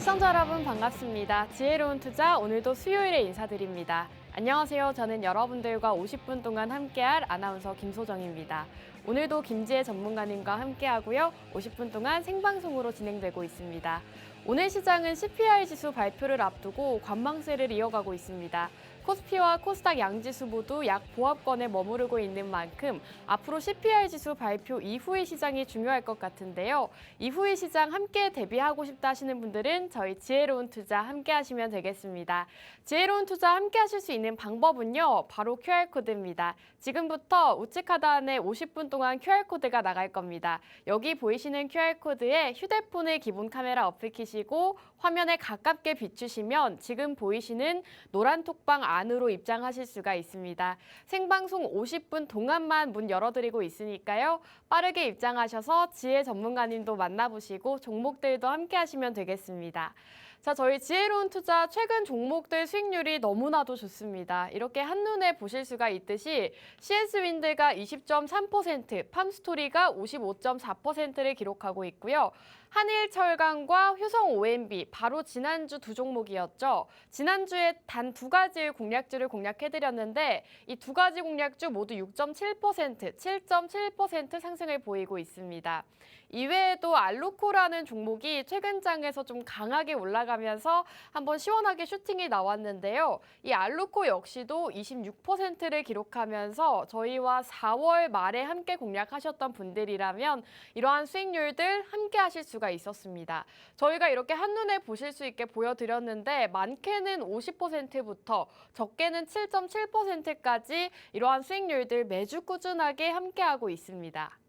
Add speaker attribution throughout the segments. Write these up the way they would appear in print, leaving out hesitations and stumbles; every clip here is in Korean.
Speaker 1: 시청자 여러분 반갑습니다. 지혜로운 투자 오늘도 수요일에 인사드립니다. 안녕하세요. 저는 여러분들과 50분 동안 함께할 아나운서 김소정입니다. 오늘도 김지혜 전문가님과 함께하고요. 50분 동안 생방송으로 진행되고 있습니다. 오늘 시장은 CPI 지수 발표를 앞두고 관망세를 이어가고 있습니다. 코스피와 코스닥 양지수 모두 약 보합권에 머무르고 있는 만큼 앞으로 CPI 지수 발표 이후의 시장이 중요할 것 같은데요. 이후의 시장 함께 대비하고 싶다 하시는 분들은 저희 지혜로운 투자 함께 하시면 되겠습니다. 지혜로운 투자 함께 하실 수 있는 방법은요. 바로 QR코드입니다. 지금부터 우측 하단에 50분 동안 QR코드가 나갈 겁니다. 여기 보이시는 QR코드에 휴대폰의 기본 카메라 어플키시고 화면에 가깝게 비추시면 지금 보이시는 노란 톡방 안으로 입장하실 수가 있습니다. 생방송 50분 동안만 문 열어드리고 있으니까요. 빠르게 입장하셔서 지혜 전문가님도 만나보시고 종목들도 함께 하시면 되겠습니다. 자, 저희 지혜로운 투자 최근 종목들 수익률이 너무나도 좋습니다. 이렇게 한눈에 보실 수가 있듯이 CS윈드가 20.3%, 팜스토리가 55.4%를 기록하고 있고요. 한일철강과 효성 OMB, 바로 지난주 두 종목이었죠. 지난주에 단 두 가지의 공략주를 공략해드렸는데 이 두 가지 공략주 모두 6.7%, 7.7% 상승을 보이고 있습니다. 이외에도 알루코라는 종목이 최근 장에서 좀 강하게 올라가면서 한번 시원하게 슈팅이 나왔는데요. 이 알루코 역시도 26%를 기록하면서 저희와 4월 말에 함께 공략하셨던 분들이라면 이러한 수익률들 함께 하실 수가 있었습니다. 저희가 이렇게 한눈에 보실 수 있게 보여드렸는데 많게는 50%부터 적게는 7.7%까지 이러한 수익률들 매주 꾸준하게 함께하고 있습니다.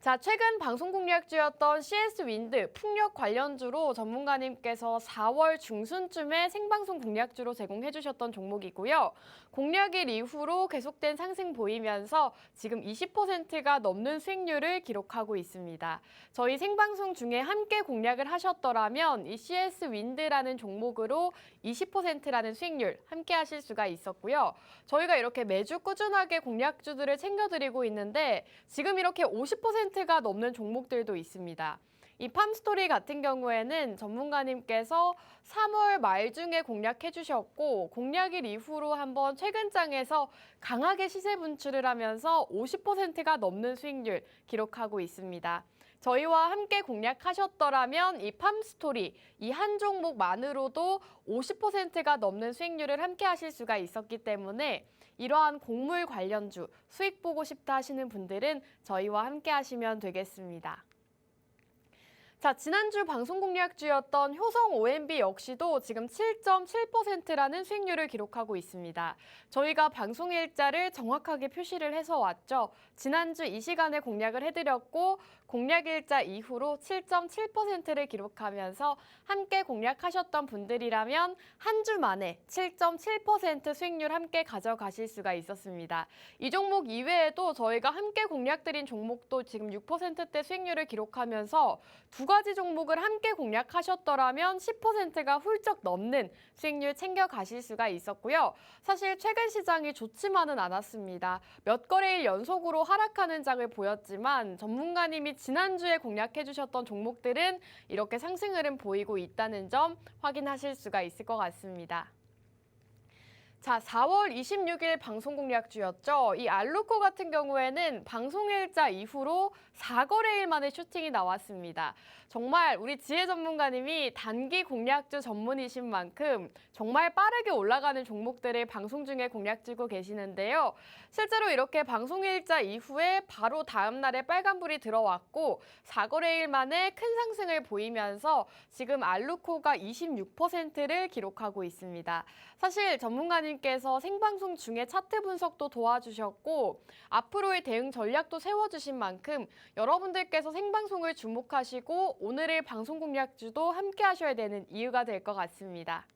Speaker 1: 자, 최근 방송 공략주였던 CS윈드, 풍력 관련주로 전문가님께서 4월 중순쯤에 생방송 공략주로 제공해 주셨던 종목이고요. 공략일 이후로 계속된 상승 보이면서 지금 20%가 넘는 수익률을 기록하고 있습니다. 저희 생방송 중에 함께 공략을 하셨더라면 이 CS윈드라는 종목으로 20%라는 수익률 함께 하실 수가 있었고요. 저희가 이렇게 매주 꾸준하게 공략주들을 챙겨드리고 있는데 지금 이렇게 50%가 넘는 종목들도 있습니다. 이 팜스토리 같은 경우에는 전문가님께서 3월 말 중에 공략해 주셨고 공략일 이후로 한번 최근 장에서 강하게 시세 분출을 하면서 50%가 넘는 수익률 기록하고 있습니다. 저희와 함께 공략하셨더라면 이 팜스토리, 이 한 종목만으로도 50%가 넘는 수익률을 함께 하실 수가 있었기 때문에 이러한 곡물 관련주 수익 보고 싶다 하시는 분들은 저희와 함께 하시면 되겠습니다. 자, 지난주 방송 공략주였던 효성 OMB 역시도 지금 7.7%라는 수익률을 기록하고 있습니다. 저희가 방송 일자를 정확하게 표시를 해서 왔죠. 지난주 이 시간에 공략을 해드렸고 공략 일자 이후로 7.7%를 기록하면서 함께 공략하셨던 분들이라면 한 주 만에 7.7% 수익률 함께 가져가실 수가 있었습니다. 이 종목 이외에도 저희가 함께 공략드린 종목도 지금 6%대 수익률을 기록하면서 두 가지 종목을 함께 공략하셨더라면 10%가 훌쩍 넘는 수익률 챙겨가실 수가 있었고요. 사실 최근 시장이 좋지만은 않았습니다. 몇 거래일 연속으로 하락하는 장을 보였지만 전문가님이 지난주에 공략해 주셨던 종목들은 이렇게 상승 흐름 보이고 있다는 점 확인하실 수가 있을 것 같습니다. 자, 4월 26일 방송 공략주였죠. 이 알루코 같은 경우에는 방송일자 이후로 4거래일 만에 슈팅이 나왔습니다. 정말 우리 지혜 전문가님이 단기 공략주 전문이신 만큼 정말 빠르게 올라가는 종목들을 방송 중에 공략주고 계시는데요. 실제로 이렇게 방송일자 이후에 바로 다음 날에 빨간불이 들어왔고 4거래일 만에 큰 상승을 보이면서 지금 알루코가 26%를 기록하고 있습니다. 사실 전문가님께서 생방송 중에 차트 분석도 도와주셨고 앞으로의 대응 전략도 세워주신 만큼 여러분들께서 생방송을 주목하시고 오늘의 방송 공략주도 함께 하셔야 되는 이유가 될 것 같습니다.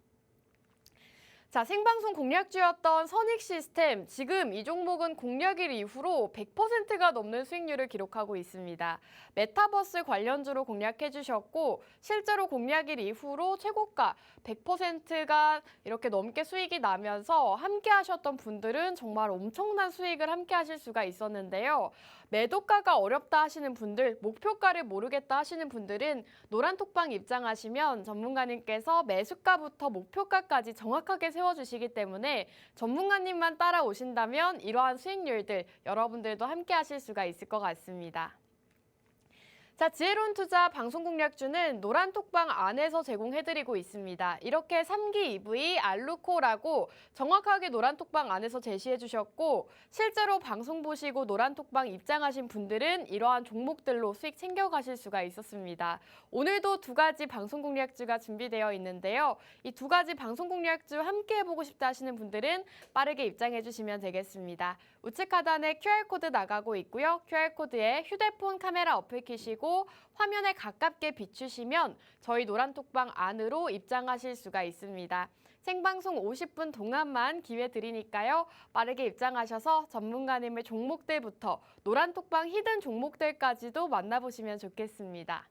Speaker 1: 자, 생방송 공략주였던 선익시스템, 지금 이 종목은 공략일 이후로 100%가 넘는 수익률을 기록하고 있습니다. 메타버스 관련주로 공략해 주셨고 실제로 공략일 이후로 최고가 100%가 이렇게 넘게 수익이 나면서 함께 하셨던 분들은 정말 엄청난 수익을 함께 하실 수가 있었는데요. 매도가가 어렵다 하시는 분들, 목표가를 모르겠다 하시는 분들은 노란톡방 입장하시면 전문가님께서 매수가부터 목표가까지 정확하게 세워주시기 때문에 전문가님만 따라오신다면 이러한 수익률들 여러분들도 함께 하실 수가 있을 것 같습니다. 자, 지혜로운 투자 방송 공략주는 노란톡방 안에서 제공해드리고 있습니다. 이렇게 3기 EV 알루코라고 정확하게 노란톡방 안에서 제시해 주셨고 실제로 방송 보시고 노란톡방 입장하신 분들은 이러한 종목들로 수익 챙겨가실 수가 있었습니다. 오늘도 두 가지 방송 공략주가 준비되어 있는데요. 이 두 가지 방송 공략주 함께 해보고 싶다 하시는 분들은 빠르게 입장해 주시면 되겠습니다. 우측 하단에 QR코드 나가고 있고요. QR코드에 휴대폰 카메라 어플 키시고 화면에 가깝게 비추시면 저희 노란톡방 안으로 입장하실 수가 있습니다. 생방송 50분 동안만 기회 드리니까요. 빠르게 입장하셔서 전문가님의 종목들부터 노란톡방 히든 종목들까지도 만나보시면 좋겠습니다.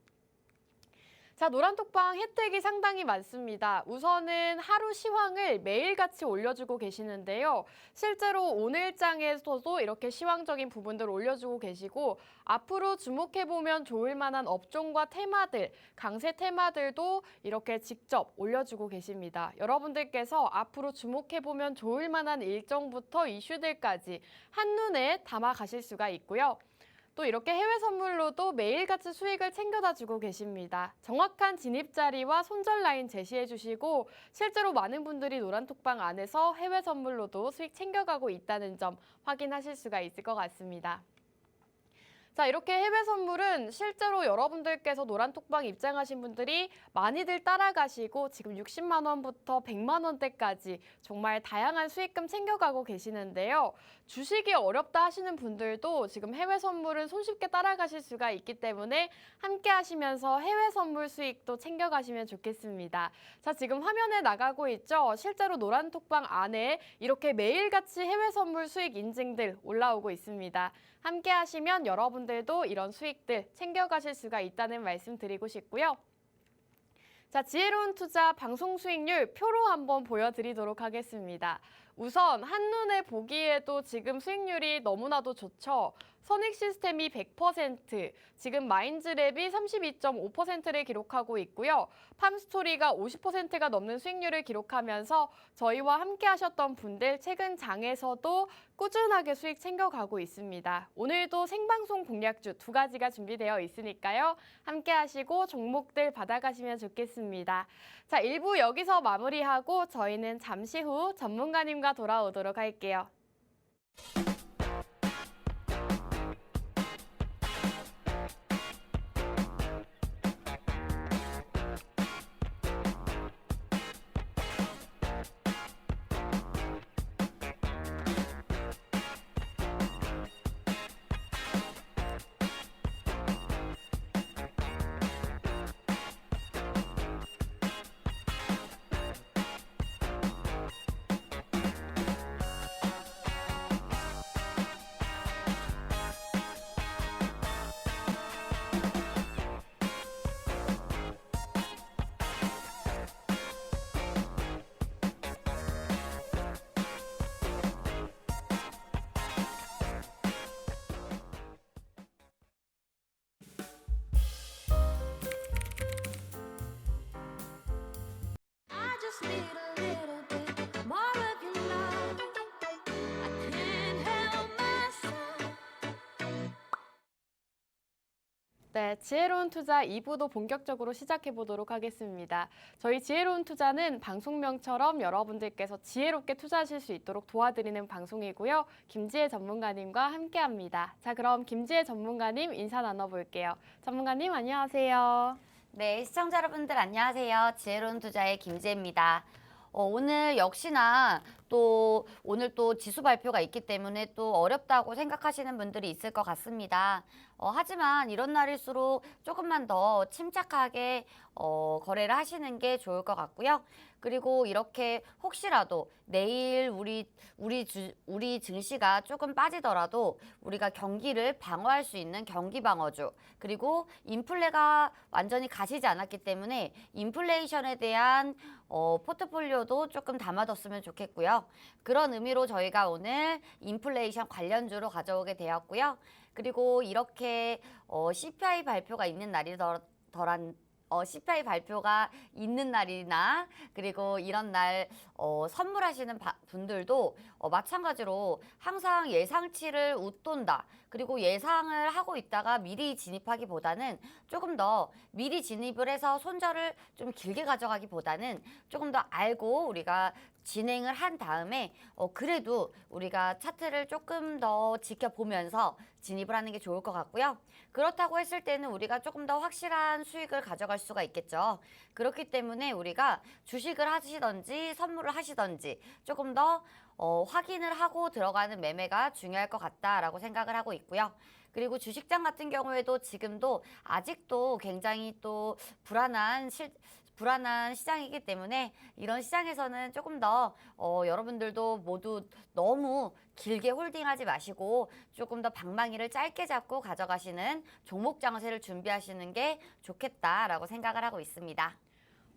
Speaker 1: 자, 노란톡방 혜택이 상당히 많습니다. 우선은 하루 시황을 매일같이 올려주고 계시는데요. 실제로 오늘장에서도 이렇게 시황적인 부분들을 올려주고 계시고 앞으로 주목해보면 좋을 만한 업종과 테마들, 강세 테마들도 이렇게 직접 올려주고 계십니다. 여러분들께서 앞으로 주목해보면 좋을 만한 일정부터 이슈들까지 한눈에 담아 가실 수가 있고요. 또 이렇게 해외 선물로도 매일같이 수익을 챙겨다 주고 계십니다. 정확한 진입 자리와 손절 라인 제시해 주시고 실제로 많은 분들이 노란톡방 안에서 해외 선물로도 수익 챙겨가고 있다는 점 확인하실 수가 있을 것 같습니다. 자, 이렇게 해외 선물은 실제로 여러분들께서 노란톡방 입장하신 분들이 많이들 따라가시고 지금 60만 원부터 100만 원대까지 정말 다양한 수익금 챙겨가고 계시는데요. 주식이 어렵다 하시는 분들도 지금 해외 선물은 손쉽게 따라가실 수가 있기 때문에 함께 하시면서 해외 선물 수익도 챙겨가시면 좋겠습니다. 자, 지금 화면에 나가고 있죠? 실제로 노란톡방 안에 이렇게 매일같이 해외 선물 수익 인증들 올라오고 있습니다. 함께 하시면 여러분들도 이런 수익들 챙겨가실 수가 있다는 말씀 드리고 싶고요. 자, 지혜로운 투자 방송 수익률 표로 한번 보여드리도록 하겠습니다. 우선 한눈에 보기에도 지금 수익률이 너무나도 좋죠. 선익 시스템이 100%, 지금 마인즈랩이 32.5%를 기록하고 있고요. 팜스토리가 50%가 넘는 수익률을 기록하면서 저희와 함께 하셨던 분들 최근 장에서도 꾸준하게 수익 챙겨가고 있습니다. 오늘도 생방송 공략주 두 가지가 준비되어 있으니까요. 함께 하시고 종목들 받아가시면 좋겠습니다. 자, 1부 여기서 마무리하고 저희는 잠시 후 전문가님과 돌아오도록 할게요.
Speaker 2: just need a little bit more of your love. I can't help myself.
Speaker 1: 네, 지혜로운 투자 2부도 본격적으로 시작해 보도록 하겠습니다. 저희 지혜로운 투자는 방송명처럼 여러분들께서 지혜롭게 투자하실 수 있도록 도와드리는 방송이고요. 김지혜 전문가님과 함께합니다. 자, 그럼 김지혜 전문가님 인사 나눠볼게요. 전문가님 안녕하세요.
Speaker 3: 네, 시청자 여러분들 안녕하세요. 지혜로운 투자의 김지혜입니다. 오늘 역시나 오늘 또 지수 발표가 있기 때문에 또 어렵다고 생각하시는 분들이 있을 것 같습니다. 하지만 이런 날일수록 조금만 더 침착하게 거래를 하시는 게 좋을 것 같고요. 그리고 이렇게 혹시라도 내일 우리 증시가 조금 빠지더라도 우리가 경기를 방어할 수 있는 경기 방어주, 그리고 인플레가 완전히 가시지 않았기 때문에 인플레이션에 대한 포트폴리오도 조금 담아뒀으면 좋겠고요. 그런 의미로 저희가 오늘 인플레이션 관련주로 가져오게 되었고요. 그리고 이렇게 CPI 발표가 있는 CPI 발표가 있는 날이나 그리고 이런 날 선물하시는 분들도 마찬가지로 항상 예상치를 웃돈다. 그리고 예상을 하고 있다가 미리 진입하기보다는 조금 더 미리 진입을 해서 손절을 좀 길게 가져가기보다는 조금 더 알고 우리가 진행을 한 다음에 그래도 우리가 차트를 조금 더 지켜보면서 진입을 하는 게 좋을 것 같고요. 그렇다고 했을 때는 우리가 조금 더 확실한 수익을 가져갈 수가 있겠죠. 그렇기 때문에 우리가 주식을 하시던지 선물을 하시던지 조금 더 확인을 하고 들어가는 매매가 중요할 것 같다라고 생각을 하고 있고요. 그리고 주식장 같은 경우에도 지금도 아직도 굉장히 또 불안한 시장이기 때문에 이런 시장에서는 조금 더 여러분들도 모두 너무 길게 홀딩하지 마시고 조금 더 방망이를 짧게 잡고 가져가시는 종목 장세를 준비하시는 게 좋겠다라고 생각을 하고 있습니다.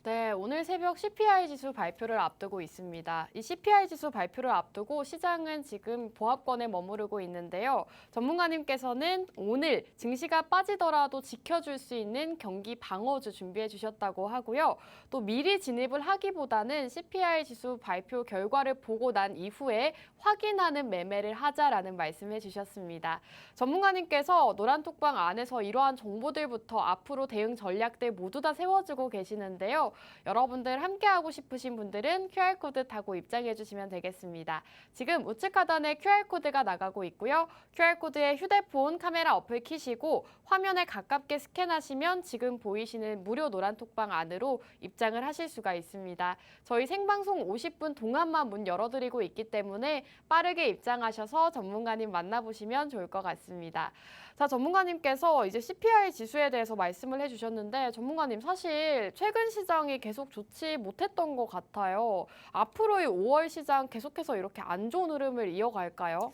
Speaker 1: 네, 오늘 새벽 CPI 지수 발표를 앞두고 있습니다. 이 CPI 지수 발표를 앞두고 시장은 지금 보합권에 머무르고 있는데요. 전문가님께서는 오늘 증시가 빠지더라도 지켜줄 수 있는 경기 방어주 준비해 주셨다고 하고요. 또 미리 진입을 하기보다는 CPI 지수 발표 결과를 보고 난 이후에 확인하는 매매를 하자라는 말씀해 주셨습니다. 전문가님께서 노란톡방 안에서 이러한 정보들부터 앞으로 대응 전략들 모두 다 세워주고 계시는데요. 여러분들 함께하고 싶으신 분들은 QR코드 타고 입장해 주시면 되겠습니다. 지금 우측 하단에 QR코드가 나가고 있고요. QR코드에 휴대폰 카메라 어플 키시고 화면에 가깝게 스캔하시면 지금 보이시는 무료 노란톡방 안으로 입장을 하실 수가 있습니다. 저희 생방송 50분 동안만 문 열어드리고 있기 때문에 빠르게 입장하셔서 전문가님 만나보시면 좋을 것 같습니다. 자, 전문가님께서 이제 CPI 지수에 대해서 말씀을 해주셨는데 전문가님 사실 최근 시장이 계속 좋지 못했던 것 같아요. 앞으로의 5월 시장 계속해서 이렇게 안 좋은 흐름을 이어갈까요?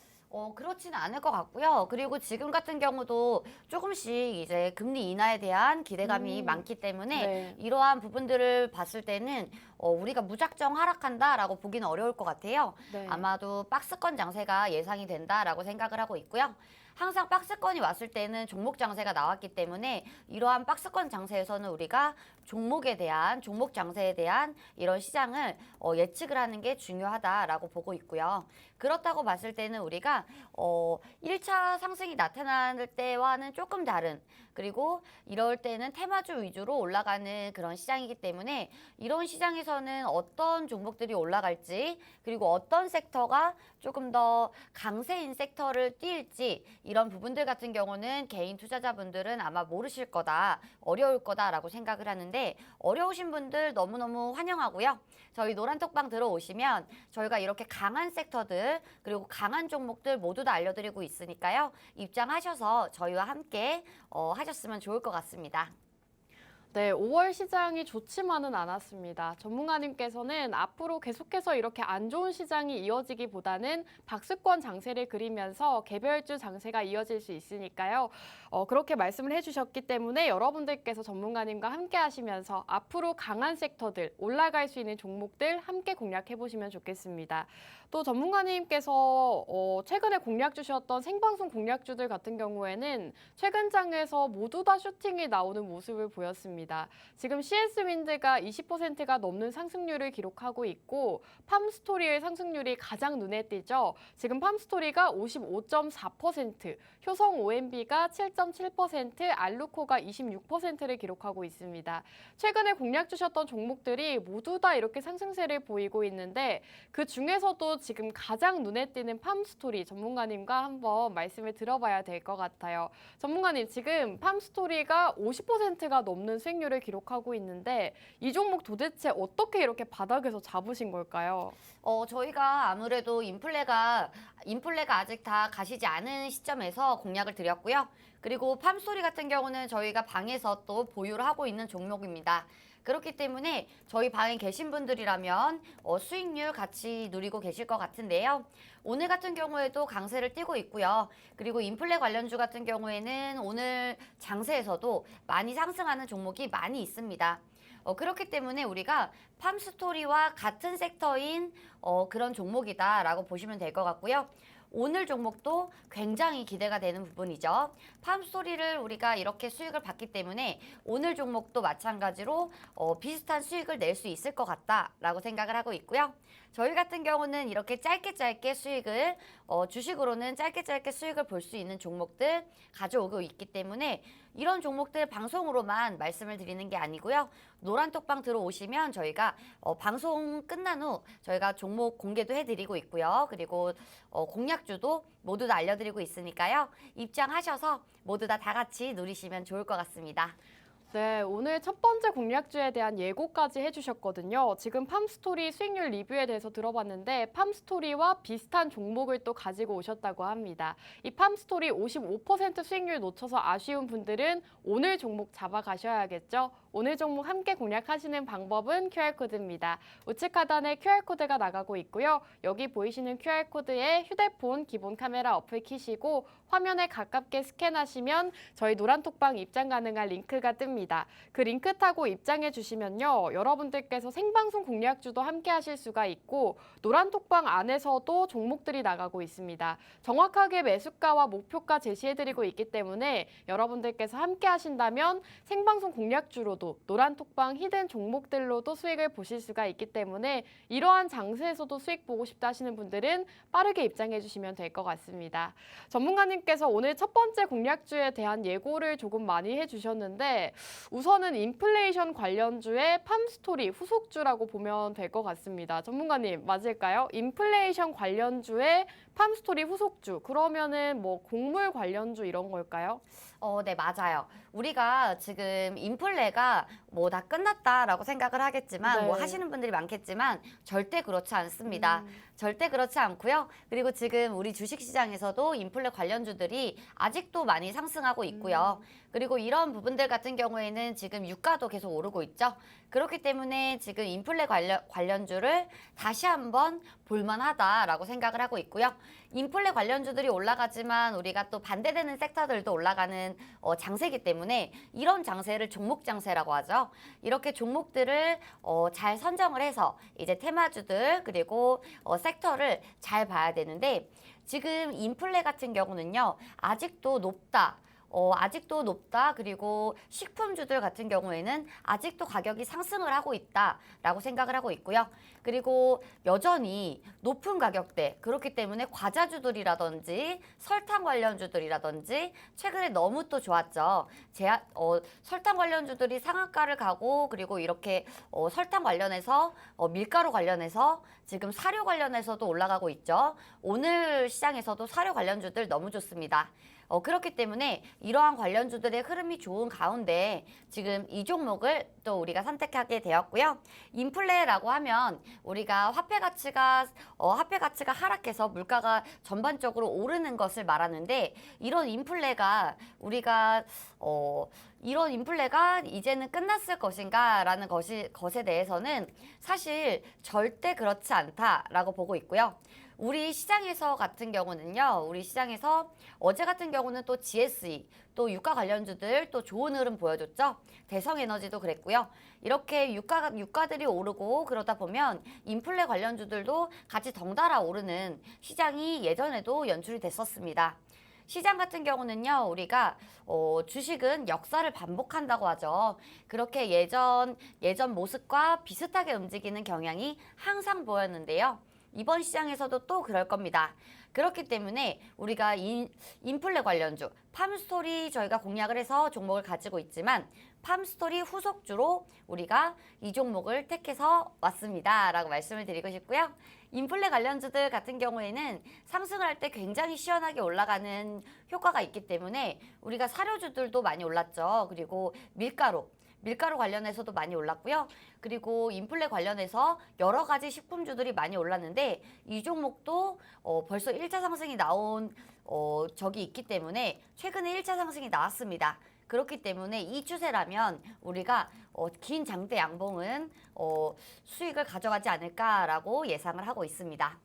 Speaker 3: 그렇지는 않을 것 같고요. 그리고 지금 같은 경우도 조금씩 이제 금리 인하에 대한 기대감이 많기 때문에
Speaker 1: 네.
Speaker 3: 이러한 부분들을 봤을 때는 우리가 무작정 하락한다라고 보기는 어려울 것 같아요.
Speaker 1: 네.
Speaker 3: 아마도 박스권 장세가 예상이 된다라고 생각을 하고 있고요. 항상 박스권이 왔을 때는 종목 장세가 나왔기 때문에 이러한 박스권 장세에서는 우리가 종목 장세에 대한 이런 시장을 예측을 하는 게 중요하다라고 보고 있고요. 그렇다고 봤을 때는 우리가 1차 상승이 나타날 때와는 조금 다른, 그리고 이럴 때는 테마주 위주로 올라가는 그런 시장이기 때문에 이런 시장에서는 어떤 종목들이 올라갈지, 그리고 어떤 섹터가 조금 더 강세인 섹터를 띌지, 이런 부분들 같은 경우는 개인 투자자분들은 아마 모르실 거다, 어려울 거다라고 생각을 하는데, 어려우신 분들 너무너무 환영하고요. 저희 노란톡방 들어오시면 저희가 이렇게 강한 섹터들 그리고 강한 종목들 모두 다 알려드리고 있으니까요. 입장하셔서 저희와 함께 하셨으면 좋을 것 같습니다.
Speaker 1: 네, 5월 시장이 좋지만은 않았습니다. 전문가님께서는 앞으로 계속해서 이렇게 안 좋은 시장이 이어지기보다는 박스권 장세를 그리면서 개별주 장세가 이어질 수 있으니까요. 그렇게 말씀을 해주셨기 때문에 여러분들께서 전문가님과 함께 하시면서 앞으로 강한 섹터들, 올라갈 수 있는 종목들 함께 공략해 보시면 좋겠습니다. 또 전문가님께서 최근에 공략 주셨던 생방송 공략주들 같은 경우에는 최근 장에서 모두 다 슈팅이 나오는 모습을 보였습니다. 지금 CS윈드가 20%가 넘는 상승률을 기록하고 있고 팜스토리의 상승률이 가장 눈에 띄죠. 지금 팜스토리가 55.4%, 효성 OMB가 7.7%, 알루코가 26%를 기록하고 있습니다. 최근에 공략 주셨던 종목들이 모두 다 이렇게 상승세를 보이고 있는데 그 중에서도 지금 가장 눈에 띄는 팜스토리 전문가님과 한번 말씀을 들어봐야 될 것 같아요. 전문가님, 지금 팜스토리가 50%가 넘는 수익률을 기록하고 있는데 이 종목 도대체 어떻게 이렇게 바닥에서 잡으신 걸까요?
Speaker 3: 저희가 아무래도 인플레가 아직 다 가시지 않은 시점에서 공략을 드렸고요. 그리고 팜스토리 같은 경우는 저희가 방에서 또 보유를 하고 있는 종목입니다. 그렇기 때문에 저희 방에 계신 분들이라면 수익률 같이 누리고 계실 것 같은데요. 오늘 같은 경우에도 강세를 띠고 있고요. 그리고 인플레 관련주 같은 경우에는 오늘 장세에서도 많이 상승하는 종목이 많이 있습니다. 그렇기 때문에 우리가 팜스토리와 같은 섹터인 그런 종목이다라고 보시면 될 것 같고요. 오늘 종목도 굉장히 기대가 되는 부분이죠. 팜스토리를 우리가 이렇게 수익을 봤기 때문에 오늘 종목도 마찬가지로 비슷한 수익을 낼 수 있을 것 같다라고 생각을 하고 있고요. 저희 같은 경우는 이렇게 짧게 수익을 주식으로는 짧게 수익을 볼 수 있는 종목들 가져오고 있기 때문에 이런 종목들 방송으로만 말씀을 드리는 게 아니고요. 노란톡방 들어오시면 저희가 방송 끝난 후 저희가 종목 공개도 해드리고 있고요. 그리고 공략주도 모두 다 알려드리고 있으니까요. 입장하셔서 모두 다 같이 누리시면 좋을 것 같습니다.
Speaker 1: 네, 오늘 첫 번째 공략주에 대한 예고까지 해주셨거든요. 지금 팜스토리 수익률 리뷰에 대해서 들어봤는데 팜스토리와 비슷한 종목을 또 가지고 오셨다고 합니다. 이 팜스토리 55% 수익률 놓쳐서 아쉬운 분들은 오늘 종목 잡아가셔야겠죠. 오늘 종목 함께 공략하시는 방법은 QR코드입니다. 우측 하단에 QR코드가 나가고 있고요. 여기 보이시는 QR코드에 휴대폰 기본 카메라 어플 키시고 화면에 가깝게 스캔하시면 저희 노란톡방 입장 가능한 링크가 뜹니다. 그 링크 타고 입장해 주시면요. 여러분들께서 생방송 공략주도 함께 하실 수가 있고 노란톡방 안에서도 종목들이 나가고 있습니다. 정확하게 매수가와 목표가 제시해드리고 있기 때문에 여러분들께서 함께 하신다면 생방송 공략주로도 노란톡방 히든 종목들로도 수익을 보실 수가 있기 때문에 이러한 장세에서도 수익 보고 싶다 하시는 분들은 빠르게 입장해 주시면 될 것 같습니다. 전문가님께서 오늘 첫 번째 공략주에 대한 예고를 조금 많이 해주셨는데 우선은 인플레이션 관련주의 팜스토리 후속주라고 보면 될 것 같습니다. 전문가님 맞을까요? 인플레이션 관련주의 팜스토리 후속주 그러면은 뭐 곡물 관련주 이런 걸까요?
Speaker 3: 네, 맞아요. 우리가 지금 인플레가 뭐 다 끝났다라고 생각을 하겠지만
Speaker 1: 네.
Speaker 3: 뭐 하시는 분들이 많겠지만 절대 그렇지 않습니다. 절대 그렇지 않고요. 그리고 지금 우리 주식시장에서도 인플레 관련주들이 아직도 많이 상승하고 있고요. 그리고 이런 부분들 같은 경우에는 지금 유가도 계속 오르고 있죠. 그렇기 때문에 지금 인플레 관련주를 다시 한번 볼만하다라고 생각을 하고 있고요. 인플레 관련주들이 올라가지만 우리가 또 반대되는 섹터들도 올라가는 장세이기 때문에 이런 장세를 종목 장세라고 하죠. 이렇게 종목들을 잘 선정을 해서 이제 테마주들 그리고 섹터를 잘 봐야 되는데 지금 인플레 같은 경우는요. 아직도 높다. 아직도 높다. 그리고 식품주들 같은 경우에는 아직도 가격이 상승을 하고 있다라고 생각을 하고 있고요. 그리고 여전히 높은 가격대 그렇기 때문에 과자주들이라든지 설탕 관련주들이라든지 최근에 너무 또 좋았죠. 설탕 관련주들이 상한가를 가고 그리고 이렇게 설탕 관련해서 밀가루 관련해서 지금 사료 관련해서도 올라가고 있죠. 오늘 시장에서도 사료 관련주들 너무 좋습니다. 그렇기 때문에 이러한 관련주들의 흐름이 좋은 가운데 지금 이 종목을 또 우리가 선택하게 되었고요. 인플레라고 하면 우리가 화폐 가치가 하락해서 물가가 전반적으로 오르는 것을 말하는데 이런 인플레가 이제는 끝났을 것인가라는 것에 대해서는 사실 절대 그렇지 않다라고 보고 있고요. 우리 시장에서 같은 경우는요. 우리 시장에서 어제 같은 경우는 또 GSE, 또 유가 관련주들 또 좋은 흐름 보여줬죠. 대성에너지도 그랬고요. 이렇게 유가들이 오르고 그러다 보면 인플레 관련주들도 같이 덩달아 오르는 시장이 예전에도 연출이 됐었습니다. 시장 같은 경우는요, 우리가 주식은 역사를 반복한다고 하죠. 그렇게 예전 모습과 비슷하게 움직이는 경향이 항상 보였는데요. 이번 시장에서도 또 그럴 겁니다. 그렇기 때문에 우리가 인플레 관련주, 팜스토리 저희가 공략을 해서 종목을 가지고 있지만 팜스토리 후속주로 우리가 이 종목을 택해서 왔습니다. 라고 말씀을 드리고 싶고요. 인플레 관련주들 같은 경우에는 상승을 할 때 굉장히 시원하게 올라가는 효과가 있기 때문에 우리가 사료주들도 많이 올랐죠. 그리고 밀가루 관련해서도 많이 올랐고요. 그리고 인플레 관련해서 여러 가지 식품주들이 많이 올랐는데 이 종목도 벌써 1차 상승이 나온 적이 있기 때문에 최근에 1차 상승이 나왔습니다. 그렇기 때문에 이 추세라면 우리가 긴 장대 양봉은 수익을 가져가지 않을까라고 예상을 하고 있습니다.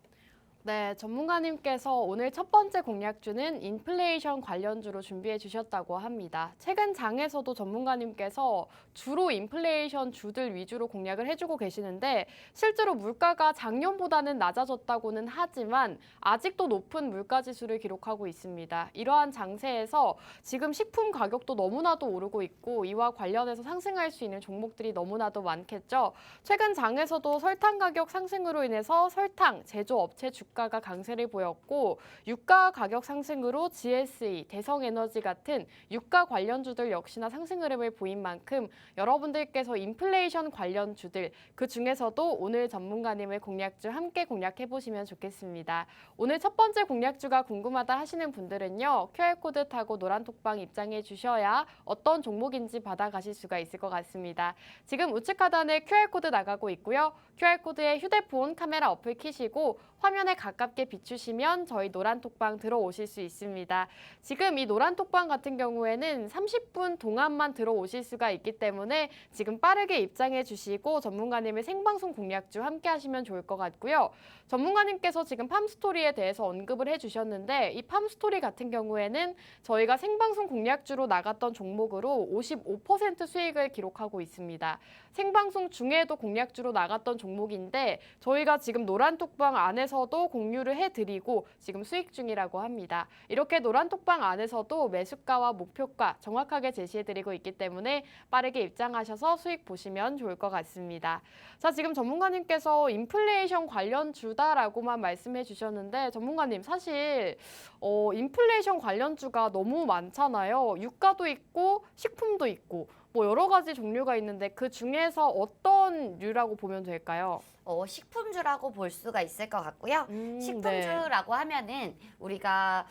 Speaker 1: 네, 전문가님께서 오늘 첫 번째 공략주는 인플레이션 관련주로 준비해 주셨다고 합니다. 최근 장에서도 전문가님께서 주로 인플레이션 주들 위주로 공략을 해주고 계시는데 실제로 물가가 작년보다는 낮아졌다고는 하지만 아직도 높은 물가 지수를 기록하고 있습니다. 이러한 장세에서 지금 식품 가격도 너무나도 오르고 있고 이와 관련해서 상승할 수 있는 종목들이 너무나도 많겠죠. 최근 장에서도 설탕 가격 상승으로 인해서 설탕 제조업체 주가가 강세를 보였고 유가 가격 상승으로 GSE, 대성에너지 같은 유가 관련주들 역시나 상승 흐름을 보인 만큼 여러분들께서 인플레이션 관련주들 그 중에서도 오늘 전문가님의 공략주 함께 공략해 보시면 좋겠습니다. 오늘 첫 번째 공략주가 궁금하다 하시는 분들은요. QR코드 타고 노란톡방 입장해 주셔야 어떤 종목인지 받아가실 수가 있을 것 같습니다. 지금 우측 하단에 QR코드 나가고 있고요. QR코드에 휴대폰 카메라 어플 켜시고 화면에 가깝게 비추시면 저희 노란톡방 들어오실 수 있습니다. 지금 이 노란톡방 같은 경우에는 30분 동안만 들어오실 수가 있기 때문에 지금 빠르게 입장해 주시고 전문가님의 생방송 공략주 함께 하시면 좋을 것 같고요. 전문가님께서 지금 팜스토리에 대해서 언급을 해주셨는데 이 팜스토리 같은 경우에는 저희가 생방송 공략주로 나갔던 종목으로 55% 수익을 기록하고 있습니다. 생방송 중에도 공략주로 나갔던 종목인데 저희가 지금 노란톡방 안에서도 공유를 해드리고 지금 수익 중이라고 합니다. 이렇게 노란톡방 안에서도 매수가와 목표가 정확하게 제시해드리고 있기 때문에 빠르게 입장하셔서 수익 보시면 좋을 것 같습니다. 자, 지금 전문가님께서 인플레이션 관련주다라고만 말씀해 주셨는데 전문가님 사실 인플레이션 관련주가 너무 많잖아요. 유가도 있고 식품도 있고 뭐 여러 가지 종류가 있는데 그 중에서 어떤 류라고 보면 될까요?
Speaker 3: 식품주라고 볼 수가 있을 것 같고요.
Speaker 1: 네.
Speaker 3: 식품주라고 하면은 우리가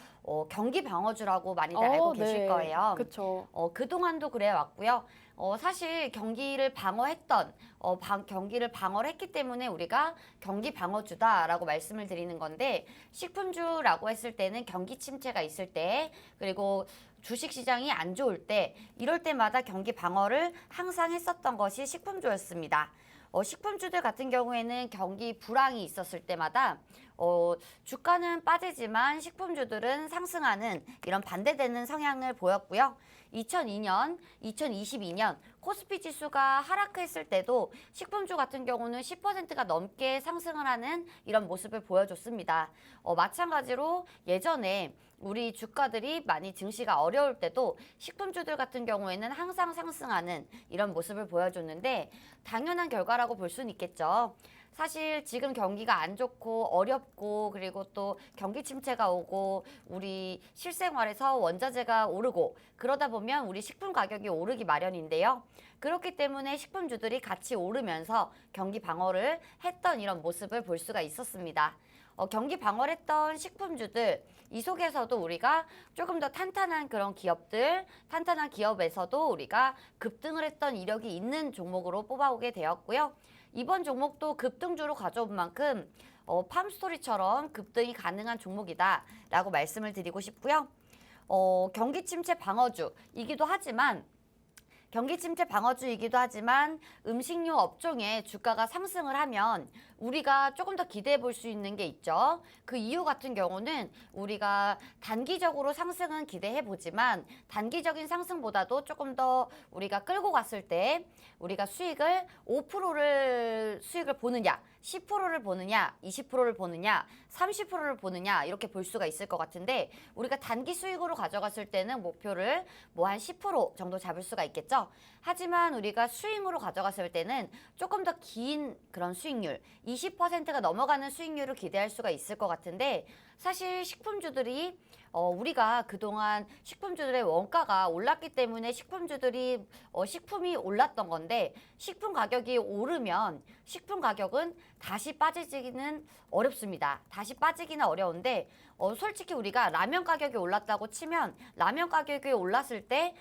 Speaker 3: 경기 방어주라고 많이들 알고 계실 거예요.
Speaker 1: 그렇죠.
Speaker 3: 그동안도 그래 왔고요. 사실 경기를 방어했던 경기를 방어를 했기 때문에 우리가 경기 방어주다라고 말씀을 드리는 건데 식품주라고 했을 때는 경기 침체가 있을 때 그리고 주식시장이 안 좋을 때 이럴 때마다 경기 방어를 항상 했었던 것이 식품주였습니다. 식품주들 같은 경우에는 경기 불황이 있었을 때마다 주가는 빠지지만 식품주들은 상승하는 이런 반대되는 성향을 보였고요. 2002년, 2022년 코스피 지수가 하락했을 때도 식품주 같은 경우는 10%가 넘게 상승을 하는 이런 모습을 보여줬습니다. 마찬가지로 예전에 우리 주가들이 많이 증시가 어려울 때도 식품주들 같은 경우에는 항상 상승하는 이런 모습을 보여줬는데 당연한 결과라고 볼 수는 있겠죠. 사실 지금 경기가 안 좋고 어렵고 그리고 또 경기 침체가 오고 우리 실생활에서 원자재가 오르고 그러다 보면 우리 식품 가격이 오르기 마련인데요. 그렇기 때문에 식품주들이 같이 오르면서 경기 방어를 했던 이런 모습을 볼 수가 있었습니다. 경기 방어를 했던 식품주들 이 속에서도 우리가 조금 더 탄탄한 그런 기업들, 탄탄한 기업에서도 우리가 급등을 했던 이력이 있는 종목으로 뽑아오게 되었고요. 이번 종목도 급등주로 가져온 만큼 팜스토리처럼 급등이 가능한 종목이다라고 말씀을 드리고 싶고요. 경기 침체 방어주이기도 하지만 경기 침체 방어주이기도 하지만 음식료 업종의 주가가 상승을 하면 우리가 조금 더 기대해 볼 수 있는 게 있죠. 그 이유 같은 경우는 우리가 단기적으로 상승은 기대해 보지만 단기적인 상승보다도 조금 더 우리가 끌고 갔을 때 우리가 수익을 5%를 수익을 보느냐 10%를 보느냐 20%를 보느냐 30%를 보느냐 이렇게 볼 수가 있을 것 같은데 우리가 단기 수익으로 가져갔을 때는 목표를 뭐 한 10% 정도 잡을 수가 있겠죠. 하지만 우리가 스윙으로 가져갔을 때는 조금 더 긴 그런 수익률 20%가 넘어가는 수익률을 기대할 수가 있을 것 같은데 사실 식품주들이 우리가 그동안 식품주들의 원가가 올랐기 때문에 식품주들이 식품이 올랐던 건데 식품 가격이 오르면 식품 가격은 다시 빠지기는 어렵습니다. 다시 빠지기는 어려운데 솔직히 우리가 라면 가격이 올랐다고 치면 라면 가격이 올랐을 때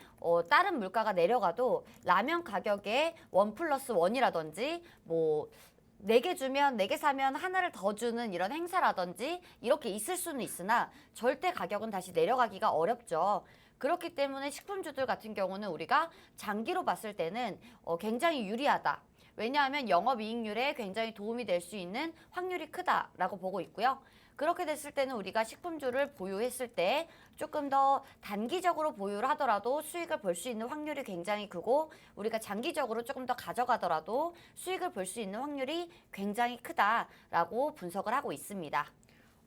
Speaker 3: 다른 물가가 내려가도 라면 가격에 1+1이라든지 뭐 4개 주면 4개 사면 하나를 더 주는 이런 행사라든지 이렇게 있을 수는 있으나 절대 가격은 다시 내려가기가 어렵죠. 그렇기 때문에 식품주들 같은 경우는 우리가 장기로 봤을 때는 굉장히 유리하다. 왜냐하면 영업이익률에 굉장히 도움이 될 수 있는 확률이 크다라고 보고 있고요. 그렇게 됐을 때는 우리가 식품주를 보유했을 때 조금 더 단기적으로 보유를 하더라도 수익을 볼 수 있는 확률이 굉장히 크고 우리가 장기적으로 조금 더 가져가더라도 수익을 볼 수 있는 확률이 굉장히 크다라고 분석을 하고 있습니다.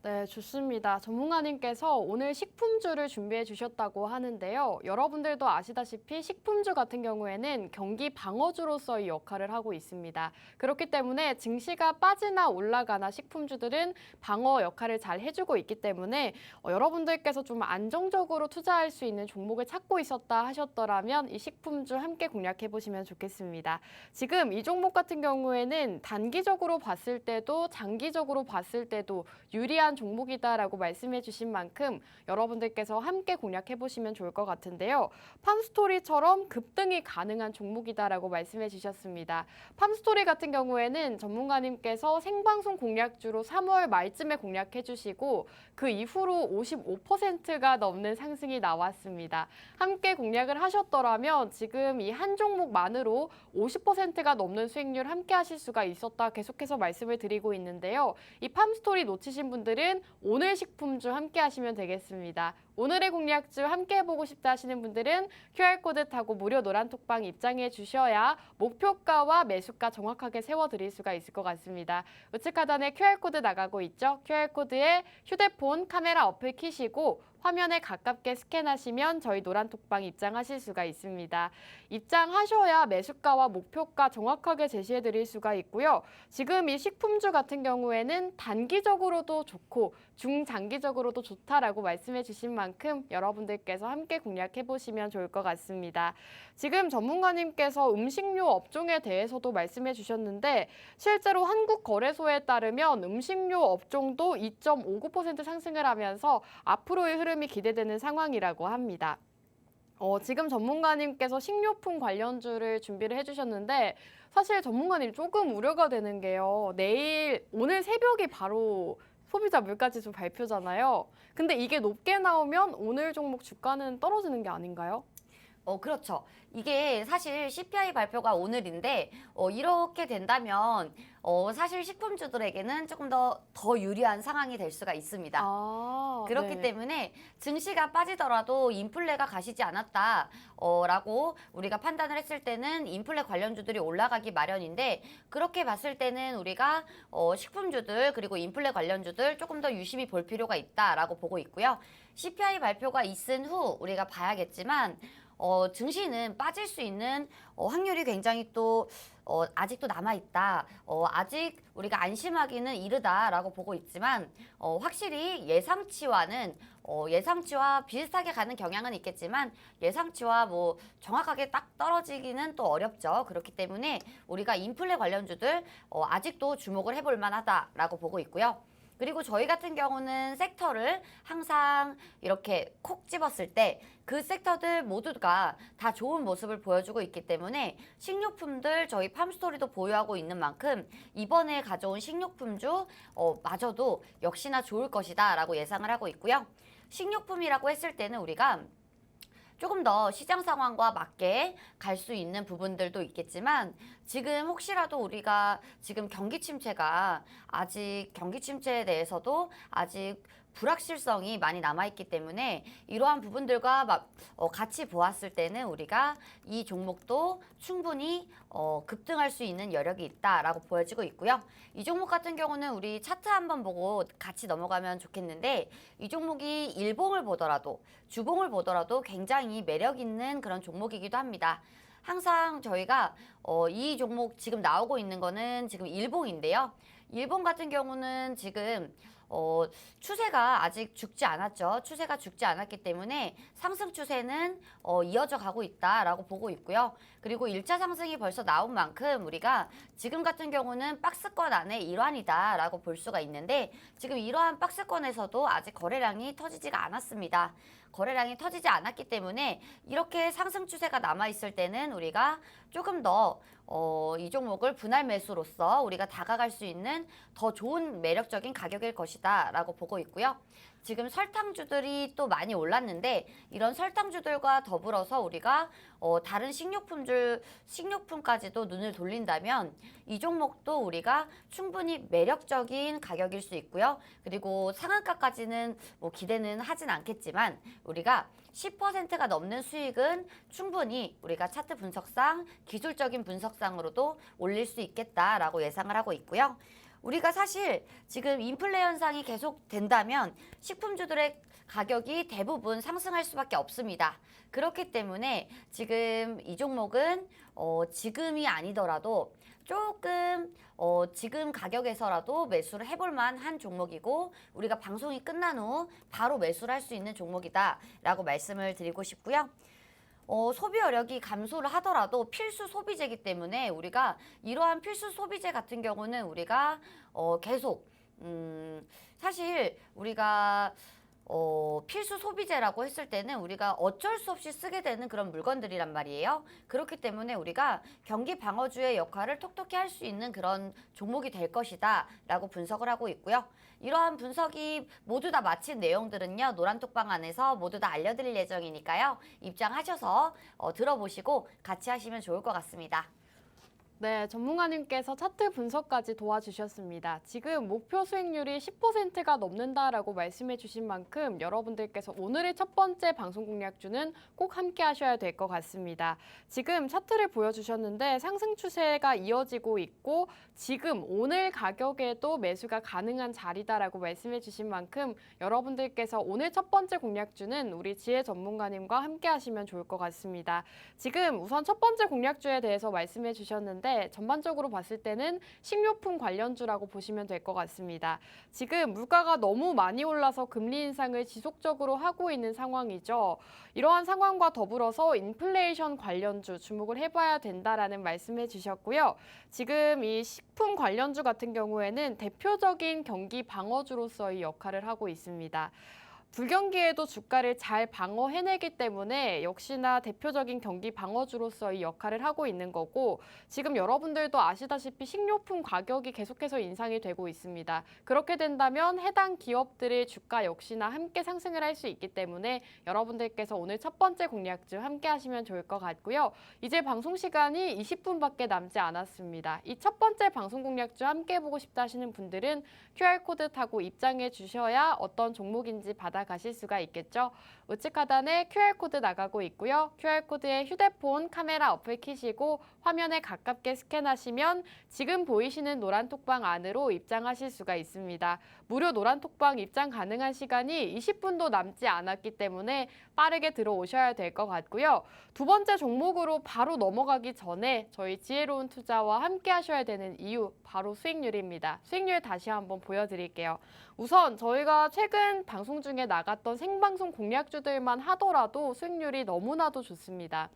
Speaker 1: 네, 좋습니다. 전문가님께서 오늘 식품주를 준비해 주셨다고 하는데요. 여러분들도 아시다시피 식품주 같은 경우에는 경기 방어주로서의 역할을 하고 있습니다. 그렇기 때문에 증시가 빠지나 올라가나 식품주들은 방어 역할을 잘 해주고 있기 때문에 여러분들께서 좀 안정적으로 투자할 수 있는 종목을 찾고 있었다 하셨더라면 이 식품주 함께 공략해 보시면 좋겠습니다. 지금 이 종목 같은 경우에는 단기적으로 봤을 때도 장기적으로 봤을 때도 유리한 종목이다라고 말씀해 주신 만큼 여러분들께서 함께 공략해 보시면 좋을 것 같은데요. 팜스토리처럼 급등이 가능한 종목이다라고 말씀해 주셨습니다. 팜스토리 같은 경우에는 전문가님께서 생방송 공략주로 3월 말쯤에 공략해 주시고 그 이후로 55%가 넘는 상승이 나왔습니다. 함께 공략을 하셨더라면 지금 이 한 종목만으로 50%가 넘는 수익률 함께 하실 수가 있었다 계속해서 말씀을 드리고 있는데요. 이 팜스토리 놓치신 분들은 오늘 식품주 함께 하시면 되겠습니다. 오늘의 공략주 함께 해보고 싶다 하시는 분들은 QR코드 타고 무료 노란톡방 입장해 주셔야 목표가와 매수가 정확하게 세워드릴 수가 있을 것 같습니다. 우측 하단에 QR코드 나가고 있죠? QR코드에 휴대폰 카메라 어플 키시고 화면에 가깝게 스캔하시면 저희 노란톡방 입장하실 수가 있습니다. 입장하셔야 매수가와 목표가 정확하게 제시해 드릴 수가 있고요. 지금 이 식품주 같은 경우에는 단기적으로도 좋고 중장기적으로도 좋다라고 말씀해 주신 만큼 여러분들께서 함께 공략해 보시면 좋을 것 같습니다. 지금 전문가님께서 음식료 업종에 대해서도 말씀해 주셨는데 실제로 한국거래소에 따르면 음식료 업종도 2.59% 상승을 하면서 앞으로의 흐름이 기대되는 상황이라고 합니다. 지금 전문가님께서 식료품 관련주를 준비를 해주셨는데 사실 전문가님 조금 우려가 되는 게요. 오늘 새벽이 바로 소비자 물가지수 발표잖아요. 근데 이게 높게 나오면 오늘 종목 주가는 떨어지는 게 아닌가요?
Speaker 3: 그렇죠. 이게 사실 CPI 발표가 오늘인데 이렇게 된다면 사실 식품주들에게는 조금 더 유리한 상황이 될 수가 있습니다. 그렇기
Speaker 1: 네.
Speaker 3: 때문에 증시가 빠지더라도 인플레가 가시지 않았다라고 우리가 판단을 했을 때는 인플레 관련주들이 올라가기 마련인데 그렇게 봤을 때는 우리가 식품주들 그리고 인플레 관련주들 조금 더 유심히 볼 필요가 있다라고 보고 있고요. CPI 발표가 있은 후 우리가 봐야겠지만 증시는 빠질 수 있는 확률이 굉장히 또 아직도 남아있다. 아직 우리가 안심하기는 이르다라고 보고 있지만 확실히 예상치와 비슷하게 가는 경향은 있겠지만 예상치와 뭐 정확하게 딱 떨어지기는 또 어렵죠. 그렇기 때문에 우리가 인플레 관련주들 아직도 주목을 해볼 만하다라고 보고 있고요. 그리고 저희 같은 경우는 섹터를 항상 이렇게 콕 집었을 때 그 섹터들 모두가 다 좋은 모습을 보여주고 있기 때문에 식료품들 저희 팜스토리도 보유하고 있는 만큼 이번에 가져온 식료품주 마저도 역시나 좋을 것이다 라고 예상을 하고 있고요. 식료품이라고 했을 때는 우리가 조금 더 시장 상황과 맞게 갈 수 있는 부분들도 있겠지만 지금 혹시라도 우리가 지금 경기 침체에 대해서도 아직 불확실성이 많이 남아있기 때문에 이러한 부분들과 같이 보았을 때는 우리가 이 종목도 충분히 급등할 수 있는 여력이 있다라고 보여지고 있고요. 이 종목 같은 경우는 우리 차트 한번 보고 같이 넘어가면 좋겠는데 이 종목이 일봉을 보더라도 주봉을 보더라도 굉장히 매력 있는 그런 종목이기도 합니다. 항상 저희가 이 종목 지금 나오고 있는 거는 지금 일봉인데요. 일봉 같은 경우는 지금 추세가 아직 죽지 않았죠. 추세가 죽지 않았기 때문에 상승 추세는 이어져 가고 있다라고 보고 있고요. 그리고 1차 상승이 벌써 나온 만큼 우리가 지금 같은 경우는 박스권 안의 일환이다라고 볼 수가 있는데 지금 이러한 박스권에서도 아직 거래량이 터지지가 않았습니다. 거래량이 터지지 않았기 때문에 이렇게 상승 추세가 남아있을 때는 우리가 조금 더 이 종목을 분할 매수로서 우리가 다가갈 수 있는 더 좋은 매력적인 가격일 것이다 라고 보고 있고요. 지금 설탕주들이 또 많이 올랐는데 이런 설탕주들과 더불어서 우리가 다른 식료품까지도 눈을 돌린다면 이 종목도 우리가 충분히 매력적인 가격일 수 있고요. 그리고 상한가까지는 뭐 기대는 하진 않겠지만 우리가 10%가 넘는 수익은 충분히 우리가 차트 분석상, 기술적인 분석상으로도 올릴 수 있겠다라고 예상을 하고 있고요. 우리가 사실 지금 인플레 현상이 계속 된다면 식품주들의 가격이 대부분 상승할 수밖에 없습니다. 그렇기 때문에 지금 이 종목은 지금이 아니더라도 조금 지금 가격에서라도 매수를 해볼 만한 종목이고 우리가 방송이 끝난 후 바로 매수를 할 수 있는 종목이다라고 말씀을 드리고 싶고요. 소비 여력이 감소를 하더라도 필수 소비재이기 때문에 우리가 이러한 필수 소비재 같은 경우는 우리가 계속 사실 우리가 필수 소비재라고 했을 때는 우리가 어쩔 수 없이 쓰게 되는 그런 물건들이란 말이에요. 그렇기 때문에 우리가 경기 방어주의 역할을 톡톡히 할 수 있는 그런 종목이 될 것이다 라고 분석을 하고 있고요. 이러한 분석이 모두 다 마친 내용들은요. 노란톡방 안에서 모두 다 알려드릴 예정이니까요. 입장하셔서 들어보시고 같이 하시면 좋을 것 같습니다.
Speaker 1: 네, 전문가님께서 차트 분석까지 도와주셨습니다. 지금 목표 수익률이 10%가 넘는다라고 말씀해 주신 만큼 여러분들께서 오늘의 첫 번째 방송 공략주는 꼭 함께 하셔야 될 것 같습니다. 지금 차트를 보여주셨는데 상승 추세가 이어지고 있고 지금 오늘 가격에도 매수가 가능한 자리다라고 말씀해 주신 만큼 여러분들께서 오늘 첫 번째 공략주는 우리 지혜 전문가님과 함께 하시면 좋을 것 같습니다. 지금 우선 첫 번째 공략주에 대해서 말씀해 주셨는데 전반적으로 봤을 때는 식료품 관련주라고 보시면 될 것 같습니다. 지금 물가가 너무 많이 올라서 금리 인상을 지속적으로 하고 있는 상황이죠. 이러한 상황과 더불어서 인플레이션 관련주 주목을 해봐야 된다라는 말씀해 주셨고요. 지금 이 식품 관련주 같은 경우에는 대표적인 경기 방어주로서의 역할을 하고 있습니다. 불경기에도 주가를 잘 방어해내기 때문에 역시나 대표적인 경기 방어주로서의 역할을 하고 있는 거고 지금 여러분들도 아시다시피 식료품 가격이 계속해서 인상이 되고 있습니다. 그렇게 된다면 해당 기업들의 주가 역시나 함께 상승을 할 수 있기 때문에 여러분들께서 오늘 첫 번째 공략주 함께 하시면 좋을 것 같고요. 이제 방송 시간이 20분밖에 남지 않았습니다. 이 첫 번째 방송 공략주 함께 해보고 싶다 하시는 분들은 QR코드 타고 입장해 주셔야 어떤 종목인지 받아가실 수가 있겠죠. 우측 하단에 QR코드 나가고 있고요. QR코드에 휴대폰 카메라 어플 켜시고 화면에 가깝게 스캔하시면 지금 보이시는 노란 톡방 안으로 입장하실 수가 있습니다. 무료 노란 톡방 입장 가능한 시간이 20분도 남지 않았기 때문에 빠르게 들어오셔야 될 것 같고요. 두 번째 종목으로 바로 넘어가기 전에 저희 지혜로운 투자와 함께 하셔야 되는 이유 바로 수익률입니다. 수익률 다시 한번 보여드릴게요. 우선 저희가 최근 방송 중에 나갔던 생방송 공략주들만 하더라도 수익률이 너무나도 좋습니다.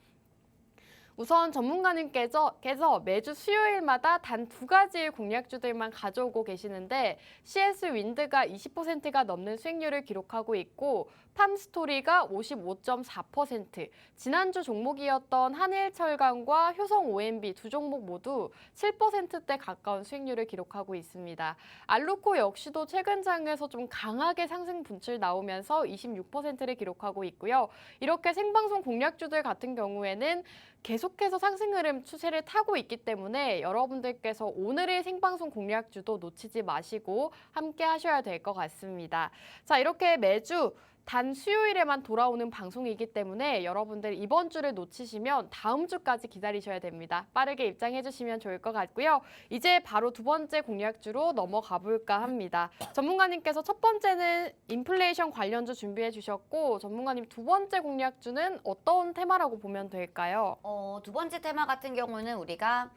Speaker 1: 우선 전문가님께서 매주 수요일마다 단 두 가지의 공략주들만 가져오고 계시는데 CS 윈드가 20%가 넘는 수익률을 기록하고 있고 팜스토리가 55.4%, 지난주 종목이었던 한일철강과 효성 OMB 두 종목 모두 7%대 가까운 수익률을 기록하고 있습니다. 알루코 역시도 최근 장에서 좀 강하게 상승 분출 나오면서 26%를 기록하고 있고요. 이렇게 생방송 공략주들 같은 경우에는 계속해서 상승 흐름 추세를 타고 있기 때문에 여러분들께서 오늘의 생방송 공략주도 놓치지 마시고 함께 하셔야 될 것 같습니다. 자, 이렇게 매주 단 수요일에만 돌아오는 방송이기 때문에 여러분들 이번 주를 놓치시면 다음 주까지 기다리셔야 됩니다. 빠르게 입장해 주시면 좋을 것 같고요. 이제 바로 두 번째 공략주로 넘어가 볼까 합니다. 전문가님께서 첫 번째는 인플레이션 관련주 준비해 주셨고 전문가님 두 번째 공략주는 어떤 테마라고 보면 될까요?
Speaker 3: 두 번째 테마 같은 경우는 우리가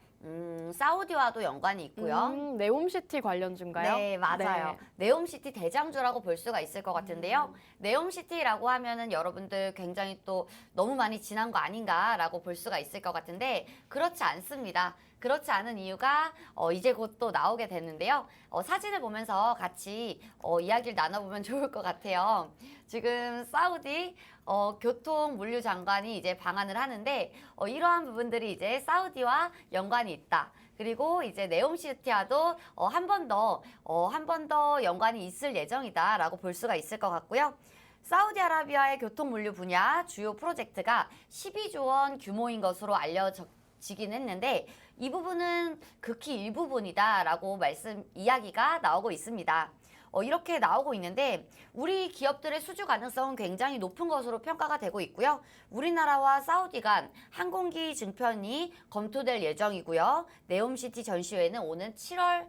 Speaker 3: 사우디와도 연관이 있고요.
Speaker 1: 네옴시티 관련주인가요?
Speaker 3: 네, 맞아요. 네옴시티 대장주라고 볼 수가 있을 것 같은데요. 네옴시티라고 하면은 여러분들 굉장히 또 너무 많이 지난 거 아닌가라고 볼 수가 있을 것 같은데 그렇지 않습니다. 그렇지 않은 이유가 이제 곧 또 나오게 되는데요. 사진을 보면서 같이 이야기를 나눠보면 좋을 것 같아요. 지금 사우디 교통 물류 장관이 이제 방한을 하는데 이러한 부분들이 이제 사우디와 연관이 있다. 그리고 이제 네옴시티와도 한 번 더 연관이 있을 예정이다라고 볼 수가 있을 것 같고요. 사우디아라비아의 교통 물류 분야 주요 프로젝트가 12조 원 규모인 것으로 알려지긴 했는데 이 부분은 극히 일부분이다라고 이야기가 나오고 있습니다. 이렇게 나오고 있는데 우리 기업들의 수주 가능성은 굉장히 높은 것으로 평가가 되고 있고요. 우리나라와 사우디 간 항공기 증편이 검토될 예정이고요. 네옴시티 전시회는 오는 7월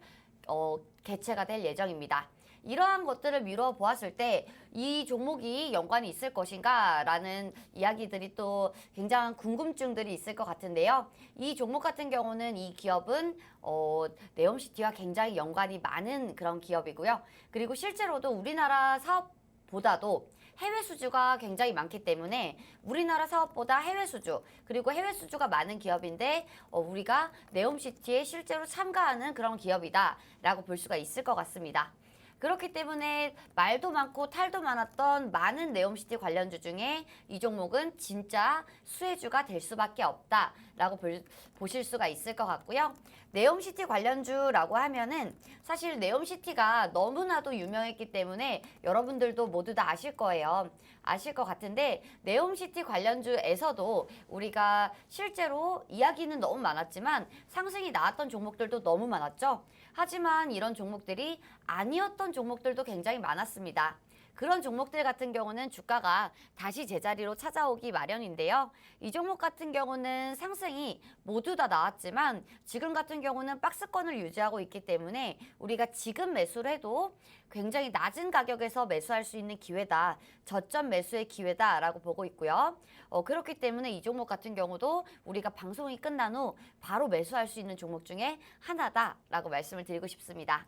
Speaker 3: 개최가 될 예정입니다. 이러한 것들을 미뤄 보았을 때 이 종목이 연관이 있을 것인가 라는 이야기들이 또 굉장한 궁금증들이 있을 것 같은데요. 이 종목 같은 경우는 이 기업은 네옴시티와 굉장히 연관이 많은 그런 기업이고요. 그리고 실제로도 우리나라 사업보다도 해외 수주가 굉장히 많기 때문에 우리나라 사업보다 해외 수주 그리고 해외 수주가 많은 기업인데 우리가 네옴시티에 실제로 참가하는 그런 기업이다라고 볼 수가 있을 것 같습니다. 그렇기 때문에 말도 많고 탈도 많았던 많은 네옴시티 관련주 중에 이 종목은 진짜 수혜주가 될 수밖에 없다라고 보실 수가 있을 것 같고요. 네옴시티 관련주라고 하면은 사실 네옴시티가 너무나도 유명했기 때문에 여러분들도 모두 다 아실 거예요. 아실 것 같은데 네옴시티 관련주에서도 우리가 실제로 이야기는 너무 많았지만 상승이 나왔던 종목들도 너무 많았죠. 하지만 이런 종목들이 아니었던 종목들도 굉장히 많았습니다. 그런 종목들 같은 경우는 주가가 다시 제자리로 찾아오기 마련인데요. 이 종목 같은 경우는 상승이 모두 다 나왔지만 지금 같은 경우는 박스권을 유지하고 있기 때문에 우리가 지금 매수를 해도 굉장히 낮은 가격에서 매수할 수 있는 기회다. 저점 매수의 기회다라고 보고 있고요. 그렇기 때문에 이 종목 같은 경우도 우리가 방송이 끝난 후 바로 매수할 수 있는 종목 중에 하나다라고 말씀을 드리고 싶습니다.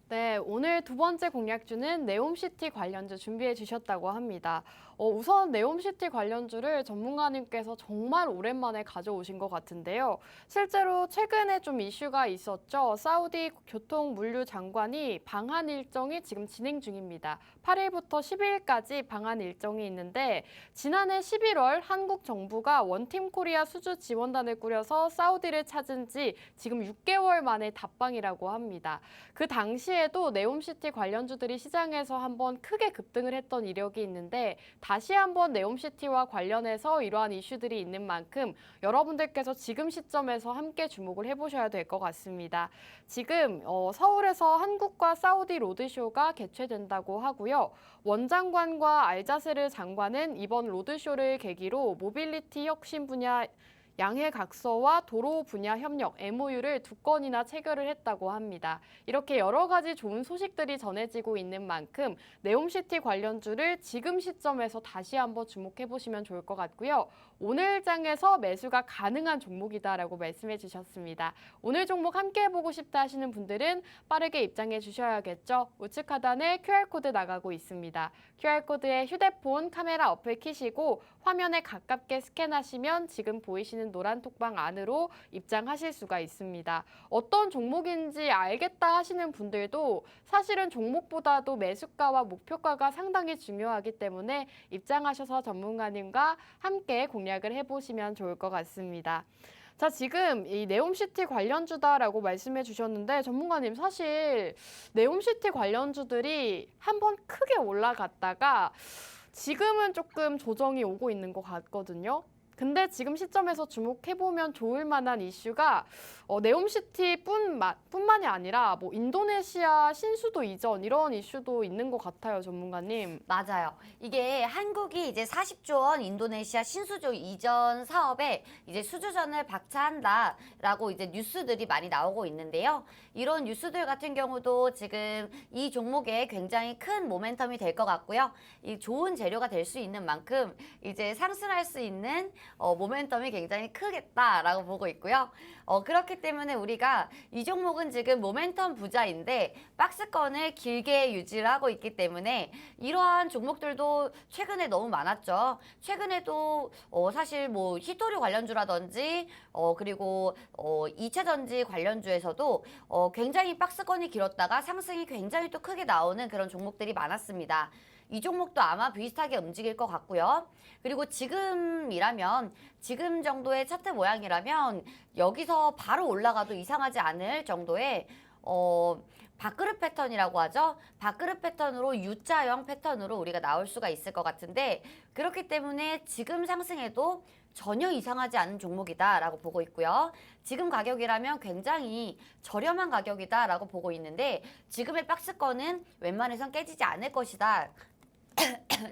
Speaker 1: 네, 오늘 두 번째 공략주는 네옴시티 관련주 준비해 주셨다고 합니다. 우선 네옴시티 관련주를 전문가님께서 정말 오랜만에 가져오신 것 같은데요. 실제로 최근에 좀 이슈가 있었죠. 사우디 교통 물류 장관이 방한 일정이 지금 진행 중입니다. 8일부터 12일까지 방한 일정이 있는데 지난해 11월 한국 정부가 원팀 코리아 수주 지원단을 꾸려서 사우디를 찾은 지 지금 6개월 만에 답방이라고 합니다. 그 당시에도 네옴시티 관련주들이 시장에서 한번 크게 급등을 했던 이력이 있는데 다시 한번 네옴시티와 관련해서 이러한 이슈들이 있는 만큼 여러분들께서 지금 시점에서 함께 주목을 해보셔야 될 것 같습니다. 지금 서울에서 한국과 사우디 로드쇼가 개최된다고 하고요. 원장관과 알자세르 장관은 이번 로드쇼를 계기로 모빌리티 혁신 분야 양해 각서와 도로 분야 협력 MOU를 2건이나 체결을 했다고 합니다. 이렇게 여러 가지 좋은 소식들이 전해지고 있는 만큼 네옴시티 관련주를 지금 시점에서 다시 한번 주목해 보시면 좋을 것 같고요. 오늘 장에서 매수가 가능한 종목이다라고 말씀해 주셨습니다. 오늘 종목 함께 해보고 싶다 하시는 분들은 빠르게 입장해 주셔야겠죠. 우측 하단에 QR코드 나가고 있습니다. QR코드에 휴대폰 카메라 어플 켜시고 화면에 가깝게 스캔하시면 지금 보이시는 노란 톡방 안으로 입장하실 수가 있습니다. 어떤 종목인지 알겠다 하시는 분들도 사실은 종목보다도 매수가와 목표가가 상당히 중요하기 때문에 입장하셔서 전문가님과 함께 공략을 해보시면 좋을 것 같습니다. 자, 지금 이 네옴시티 관련주다라고 말씀해 주셨는데 전문가님 사실 네옴시티 관련주들이 한번 크게 올라갔다가 지금은 조금 조정이 오고 있는 것 같거든요. 근데 지금 시점에서 주목해보면 좋을 만한 이슈가 네옴시티뿐만이 아니라 뭐 인도네시아 신수도 이전 이런 이슈도 있는 것 같아요, 전문가님.
Speaker 3: 맞아요. 이게 한국이 이제 40조 원 인도네시아 신수조 이전 사업에 이제 수주전을 박차한다라고 이제 뉴스들이 많이 나오고 있는데요. 이런 뉴스들 같은 경우도 지금 이 종목에 굉장히 큰 모멘텀이 될 것 같고요. 이 좋은 재료가 될 수 있는 만큼 이제 상승할 수 있는 모멘텀이 굉장히 크겠다라고 보고 있고요. 그렇기 때문에 우리가 이 종목은 지금 모멘텀 부자인데 박스권을 길게 유지를 하고 있기 때문에 이러한 종목들도 최근에 너무 많았죠. 최근에도 사실 뭐 히토류 관련주라든지 그리고 2차 전지 관련주에서도 굉장히 박스권이 길었다가 상승이 굉장히 또 크게 나오는 그런 종목들이 많았습니다. 이 종목도 아마 비슷하게 움직일 것 같고요. 그리고 지금이라면 지금 정도의 차트 모양이라면 여기서 바로 올라가도 이상하지 않을 정도의 밥그릇 패턴이라고 하죠. 밥그릇 패턴으로 U자형 패턴으로 우리가 나올 수가 있을 것 같은데 그렇기 때문에 지금 상승해도 전혀 이상하지 않은 종목이다라고 보고 있고요. 지금 가격이라면 굉장히 저렴한 가격이다라고 보고 있는데 지금의 박스권은 웬만해선 깨지지 않을 것이다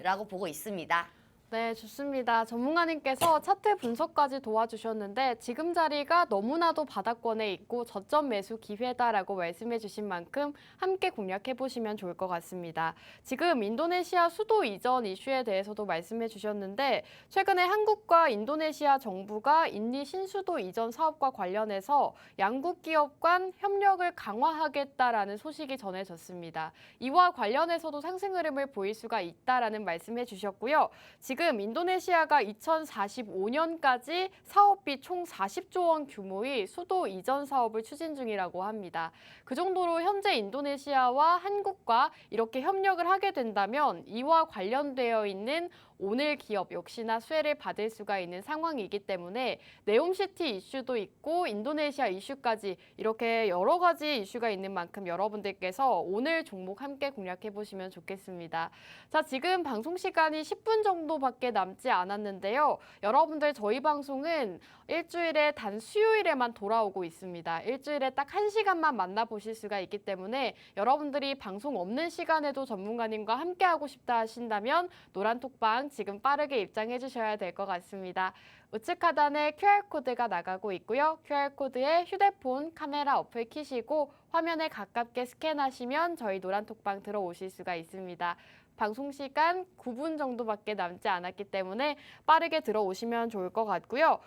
Speaker 3: 라고 보고 있습니다.
Speaker 1: 네, 좋습니다. 전문가님께서 차트 분석까지 도와주셨는데 지금 자리가 너무나도 바닥권에 있고 저점 매수 기회다라고 말씀해 주신 만큼 함께 공략해 보시면 좋을 것 같습니다. 지금 인도네시아 수도 이전 이슈에 대해서도 말씀해 주셨는데 최근에 한국과 인도네시아 정부가 인리 신수도 이전 사업과 관련해서 양국 기업 간 협력을 강화하겠다라는 소식이 전해졌습니다. 이와 관련해서도 상승 흐름을 보일 수가 있다라는 말씀해 주셨고요. 지금 인도네시아가 2045년까지 사업비 총 40조 원 규모의 수도 이전 사업을 추진 중이라고 합니다. 그 정도로 현재 인도네시아와 한국과 이렇게 협력을 하게 된다면 이와 관련되어 있는 오늘 기업 역시나 수혜를 받을 수가 있는 상황이기 때문에 네옴시티 이슈도 있고 인도네시아 이슈까지 이렇게 여러 가지 이슈가 있는 만큼 여러분들께서 오늘 종목 함께 공략해 보시면 좋겠습니다. 자, 지금 방송 시간이 10분 정도밖에 남지 않았는데요. 여러분들 저희 방송은 일주일에 단 수요일에만 돌아오고 있습니다. 일주일에 딱 1시간만 만나보실 수가 있기 때문에 여러분들이 방송 없는 시간에도 전문가님과 함께하고 싶다 하신다면 노란톡방 지금 빠르게 입장해 주셔야 될 것 같습니다. 우측 하단에 QR코드가 나가고 있고요. QR코드에 휴대폰 카메라 어플 켜시고 화면에 가깝게 스캔하시면 저희 노란톡방 들어오실 수가 있습니다. 방송 시간 9분 정도밖에 남지 않았기 때문에 빠르게 들어오시면 좋을 것 같고요.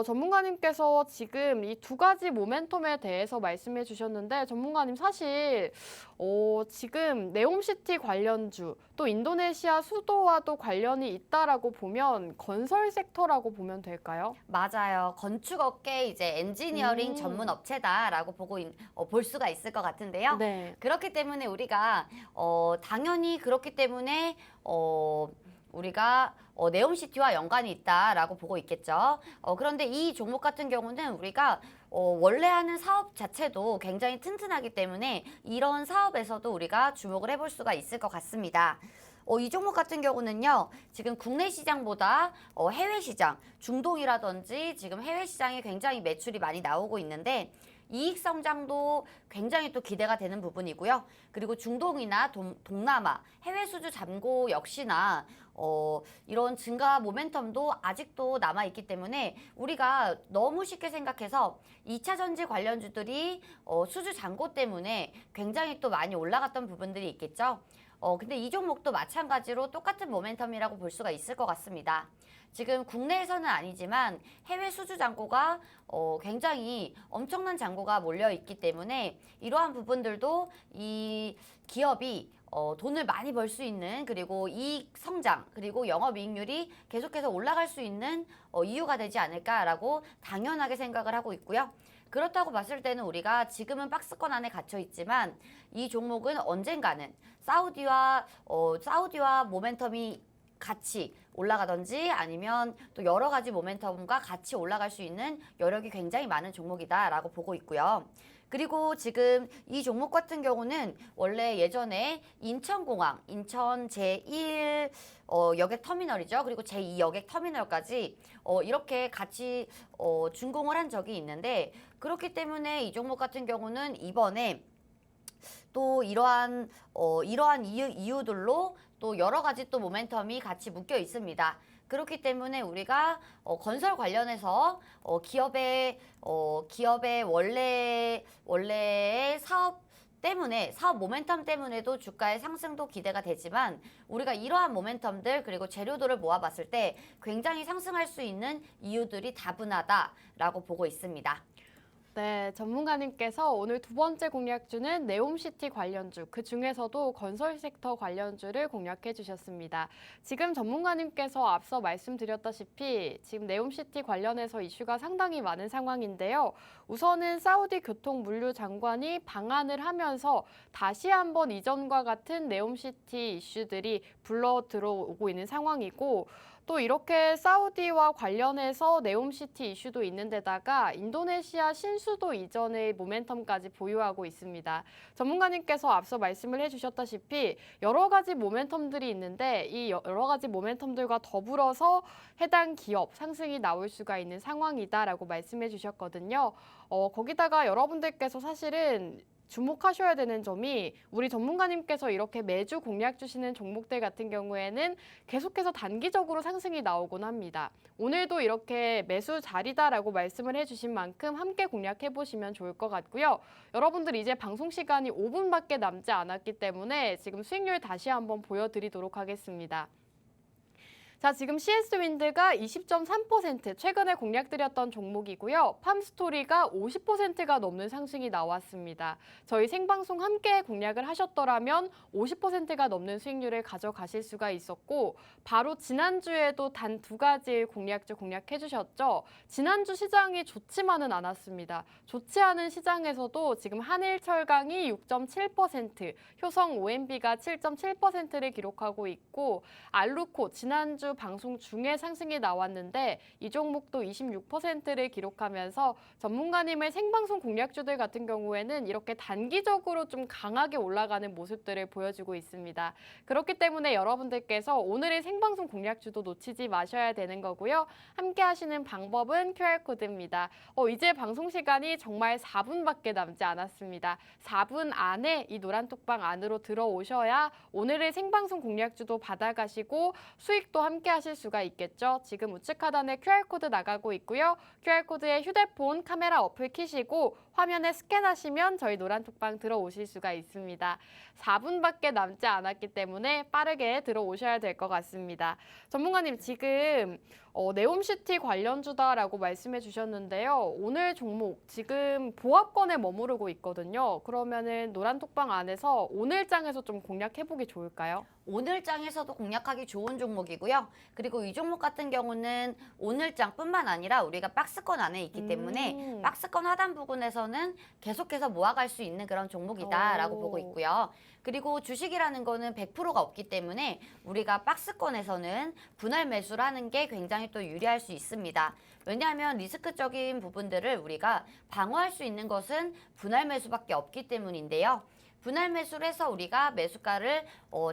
Speaker 1: 전문가님께서 지금 이 두 가지 모멘텀에 대해서 말씀해 주셨는데 전문가님 사실 지금 네옴시티 관련주 또 인도네시아 수도와도 관련이 있다라고 보면 건설 섹터라고 보면 될까요?
Speaker 3: 맞아요. 건축업계 이제 엔지니어링 전문 업체다라고 볼 수가 있을 것 같은데요.
Speaker 1: 네.
Speaker 3: 그렇기 때문에 우리가 당연히 그렇기 때문에 우리가 네옴시티와 연관이 있다라고 보고 있겠죠. 그런데 이 종목 같은 경우는 우리가 원래 하는 사업 자체도 굉장히 튼튼하기 때문에 이런 사업에서도 우리가 주목을 해볼 수가 있을 것 같습니다. 이 종목 같은 경우는요, 지금 국내 시장보다 해외 시장, 중동이라든지 지금 해외 시장에 굉장히 매출이 많이 나오고 있는데 이익 성장도 굉장히 또 기대가 되는 부분이고요. 그리고 중동이나 동남아, 해외 수주 잠고 역시나 이런 증가 모멘텀도 아직도 남아있기 때문에 우리가 너무 쉽게 생각해서 2차 전지 관련주들이 수주 잔고 때문에 굉장히 또 많이 올라갔던 부분들이 있겠죠. 근데 이 종목도 마찬가지로 똑같은 모멘텀이라고 볼 수가 있을 것 같습니다. 지금 국내에서는 아니지만 해외 수주 잔고가 굉장히 엄청난 잔고가 몰려 있기 때문에 이러한 부분들도 이 기업이 돈을 많이 벌 수 있는 그리고 이익 성장 그리고 영업이익률이 계속해서 올라갈 수 있는 이유가 되지 않을까라고 당연하게 생각을 하고 있고요. 그렇다고 봤을 때는 우리가 지금은 박스권 안에 갇혀 있지만 이 종목은 언젠가는 사우디와 모멘텀이 같이 올라가든지 아니면 또 여러 가지 모멘텀과 같이 올라갈 수 있는 여력이 굉장히 많은 종목이다라고 보고 있고요. 그리고 지금 이 종목 같은 경우는 원래 예전에 인천공항, 인천 제1 여객 터미널이죠. 그리고 제2 여객 터미널까지 이렇게 같이 준공을 한 적이 있는데 그렇기 때문에 이 종목 같은 경우는 이번에 또 이러한 이유들로 또 여러 가지 또 모멘텀이 같이 묶여 있습니다. 그렇기 때문에 우리가 건설 관련해서 기업의 원래의 사업 때문에 사업 모멘텀 때문에도 주가의 상승도 기대가 되지만 우리가 이러한 모멘텀들 그리고 재료들을 모아봤을 때 굉장히 상승할 수 있는 이유들이 다분하다라고 보고 있습니다.
Speaker 1: 네, 전문가님께서 오늘 두 번째 공략주는 네옴시티 관련주, 그 중에서도 건설 섹터 관련주를 공략해 주셨습니다. 지금 전문가님께서 앞서 말씀드렸다시피 지금 네옴시티 관련해서 이슈가 상당히 많은 상황인데요. 우선은 사우디 교통물류 장관이 방한을 하면서 다시 한번 이전과 같은 네옴시티 이슈들이 불러 들어오고 있는 상황이고, 또 이렇게 사우디와 관련해서 네옴시티 이슈도 있는 데다가 인도네시아 신수도 이전의 모멘텀까지 보유하고 있습니다. 전문가님께서 앞서 말씀을 해주셨다시피 여러 가지 모멘텀들이 있는데 이 여러 가지 모멘텀들과 더불어서 해당 기업 상승이 나올 수가 있는 상황이다라고 말씀해 주셨거든요. 거기다가 여러분들께서 사실은 주목하셔야 되는 점이 우리 전문가님께서 이렇게 매주 공략 주시는 종목들 같은 경우에는 계속해서 단기적으로 상승이 나오곤 합니다. 오늘도 이렇게 매수 자리다라고 말씀을 해주신 만큼 함께 공략해 보시면 좋을 것 같고요. 여러분들 이제 방송 시간이 5분밖에 남지 않았기 때문에 지금 수익률 다시 한번 보여드리도록 하겠습니다. 자, 지금 CS윈드가 20.3% 최근에 공략드렸던 종목이고요. 팜스토리가 50%가 넘는 상승이 나왔습니다. 저희 생방송 함께 공략을 하셨더라면 50%가 넘는 수익률을 가져가실 수가 있었고, 바로 지난주에도 단 두 가지 공략주 공략해 주셨죠. 지난주 시장이 좋지만은 않았습니다. 좋지 않은 시장에서도 지금 한일철강이 6.7%, 효성 OMB가 7.7%를 기록하고 있고, 알루코 지난주 방송 중에 상승이 나왔는데 이 종목도 26%를 기록하면서 전문가님의 생방송 공략주들 같은 경우에는 이렇게 단기적으로 좀 강하게 올라가는 모습들을 보여주고 있습니다. 그렇기 때문에 여러분들께서 오늘의 생방송 공략주도 놓치지 마셔야 되는 거고요. 함께 하시는 방법은 QR코드입니다. 이제 방송 시간이 정말 4분밖에 남지 않았습니다. 4분 안에 이 노란톡방 안으로 들어오셔야 오늘의 생방송 공략주도 받아가시고 수익도 함께 하실 수가 있겠죠. 지금 우측 하단에 QR코드 나가고 있고요. QR코드에 휴대폰 카메라 어플 켜시고 화면에 스캔하시면 저희 노란톡방 들어오실 수가 있습니다. 4분밖에 남지 않았기 때문에 빠르게 들어오셔야 될 것 같습니다. 전문가님, 지금 네옴시티 관련주다라고 말씀해 주셨는데요. 오늘 종목 지금 보합권에 머무르고 있거든요. 그러면은 노란톡방 안에서 오늘 장에서 좀 공략해보기 좋을까요?
Speaker 3: 오늘 장에서도 공략하기 좋은 종목이고요. 그리고 이 종목 같은 경우는 오늘 장뿐만 아니라 우리가 박스권 안에 있기 때문에 박스권 하단 부분에서는 계속해서 모아갈 수 있는 그런 종목이다라고 보고 있고요. 그리고 주식이라는 거는 100%가 없기 때문에 우리가 박스권에서는 분할 매수를 하는 게 굉장히 또 유리할 수 있습니다. 왜냐하면 리스크적인 부분들을 우리가 방어할 수 있는 것은 분할 매수밖에 없기 때문인데요. 분할 매수를 해서 우리가 매수가를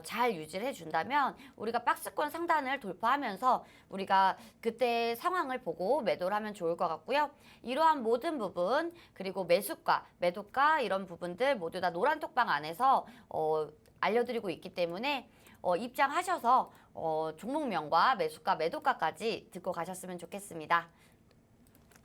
Speaker 3: 잘 유지를 해준다면 우리가 박스권 상단을 돌파하면서 우리가 그때 상황을 보고 매도를 하면 좋을 것 같고요. 이러한 모든 부분 그리고 매수가, 매도가 이런 부분들 모두 다 노란톡방 안에서 알려드리고 있기 때문에 입장하셔서 종목명과 매수가, 매도가까지 듣고 가셨으면 좋겠습니다.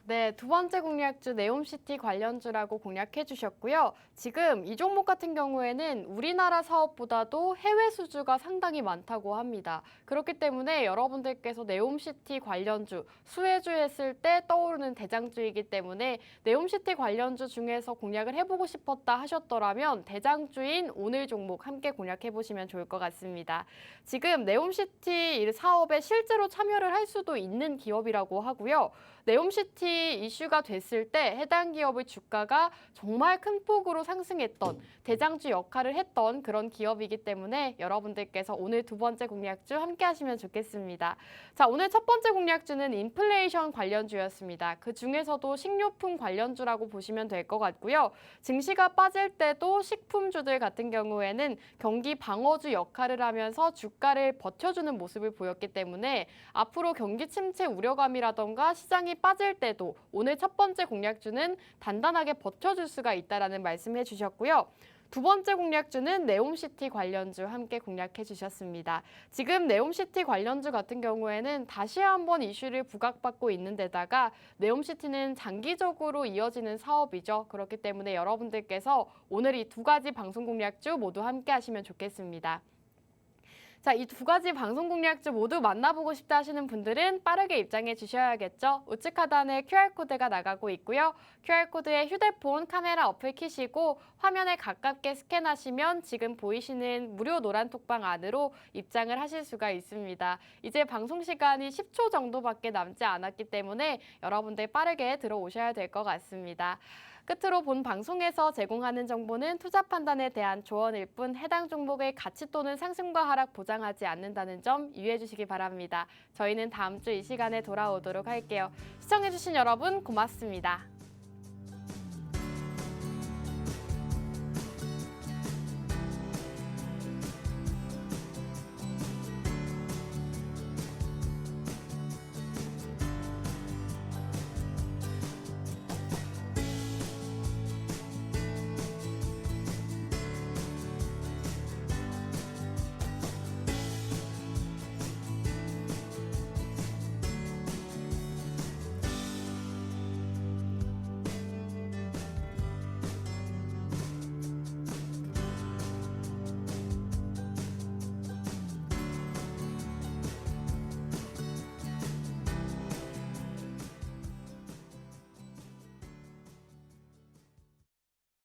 Speaker 1: 네, 두 번째 공략주 네옴시티 관련주라고 공략해 주셨고요. 지금 이 종목 같은 경우에는 우리나라 사업보다도 해외 수주가 상당히 많다고 합니다. 그렇기 때문에 여러분들께서 네옴시티 관련주, 수혜주 했을 때 떠오르는 대장주이기 때문에 네옴시티 관련주 중에서 공략을 해보고 싶었다 하셨더라면 대장주인 오늘 종목 함께 공략해 보시면 좋을 것 같습니다. 지금 네옴시티 사업에 실제로 참여를 할 수도 있는 기업이라고 하고요. 네옴시티 이슈가 됐을 때 해당 기업의 주가가 정말 큰 폭으로 상승했던 대장주 역할을 했던 그런 기업이기 때문에 여러분들께서 오늘 두 번째 공략주 함께 하시면 좋겠습니다. 자, 오늘 첫 번째 공략주는 인플레이션 관련주였습니다. 그 중에서도 식료품 관련주라고 보시면 될 것 같고요. 증시가 빠질 때도 식품주들 같은 경우에는 경기 방어주 역할을 하면서 주가를 버텨주는 모습을 보였기 때문에 앞으로 경기 침체 우려감이라던가 시장이 빠질 때도 오늘 첫 번째 공략주는 단단하게 버텨줄 수가 있다라는 말씀해 주셨고요. 두 번째 공략주는 네옴시티 관련주 함께 공략해 주셨습니다. 지금 네옴시티 관련주 같은 경우에는 다시 한번 이슈를 부각받고 있는 데다가 네옴시티는 장기적으로 이어지는 사업이죠. 그렇기 때문에 여러분들께서 오늘 이 두 가지 방송 공략주 모두 함께 하시면 좋겠습니다. 자, 이 두 가지 방송 공략주 모두 만나보고 싶다 하시는 분들은 빠르게 입장해 주셔야겠죠. 우측 하단에 QR코드가 나가고 있고요. QR코드에 휴대폰 카메라 어플 키시고 화면에 가깝게 스캔하시면 지금 보이시는 무료 노란 톡방 안으로 입장을 하실 수가 있습니다. 이제 방송 시간이 10초 정도밖에 남지 않았기 때문에 여러분들 빠르게 들어오셔야 될 것 같습니다. 끝으로 본 방송에서 제공하는 정보는 투자 판단에 대한 조언일 뿐 해당 종목의 가치 또는 상승과 하락 보장하지 않는다는 점 유의해 주시기 바랍니다. 저희는 다음 주 이 시간에 돌아오도록 할게요. 시청해 주신 여러분 고맙습니다.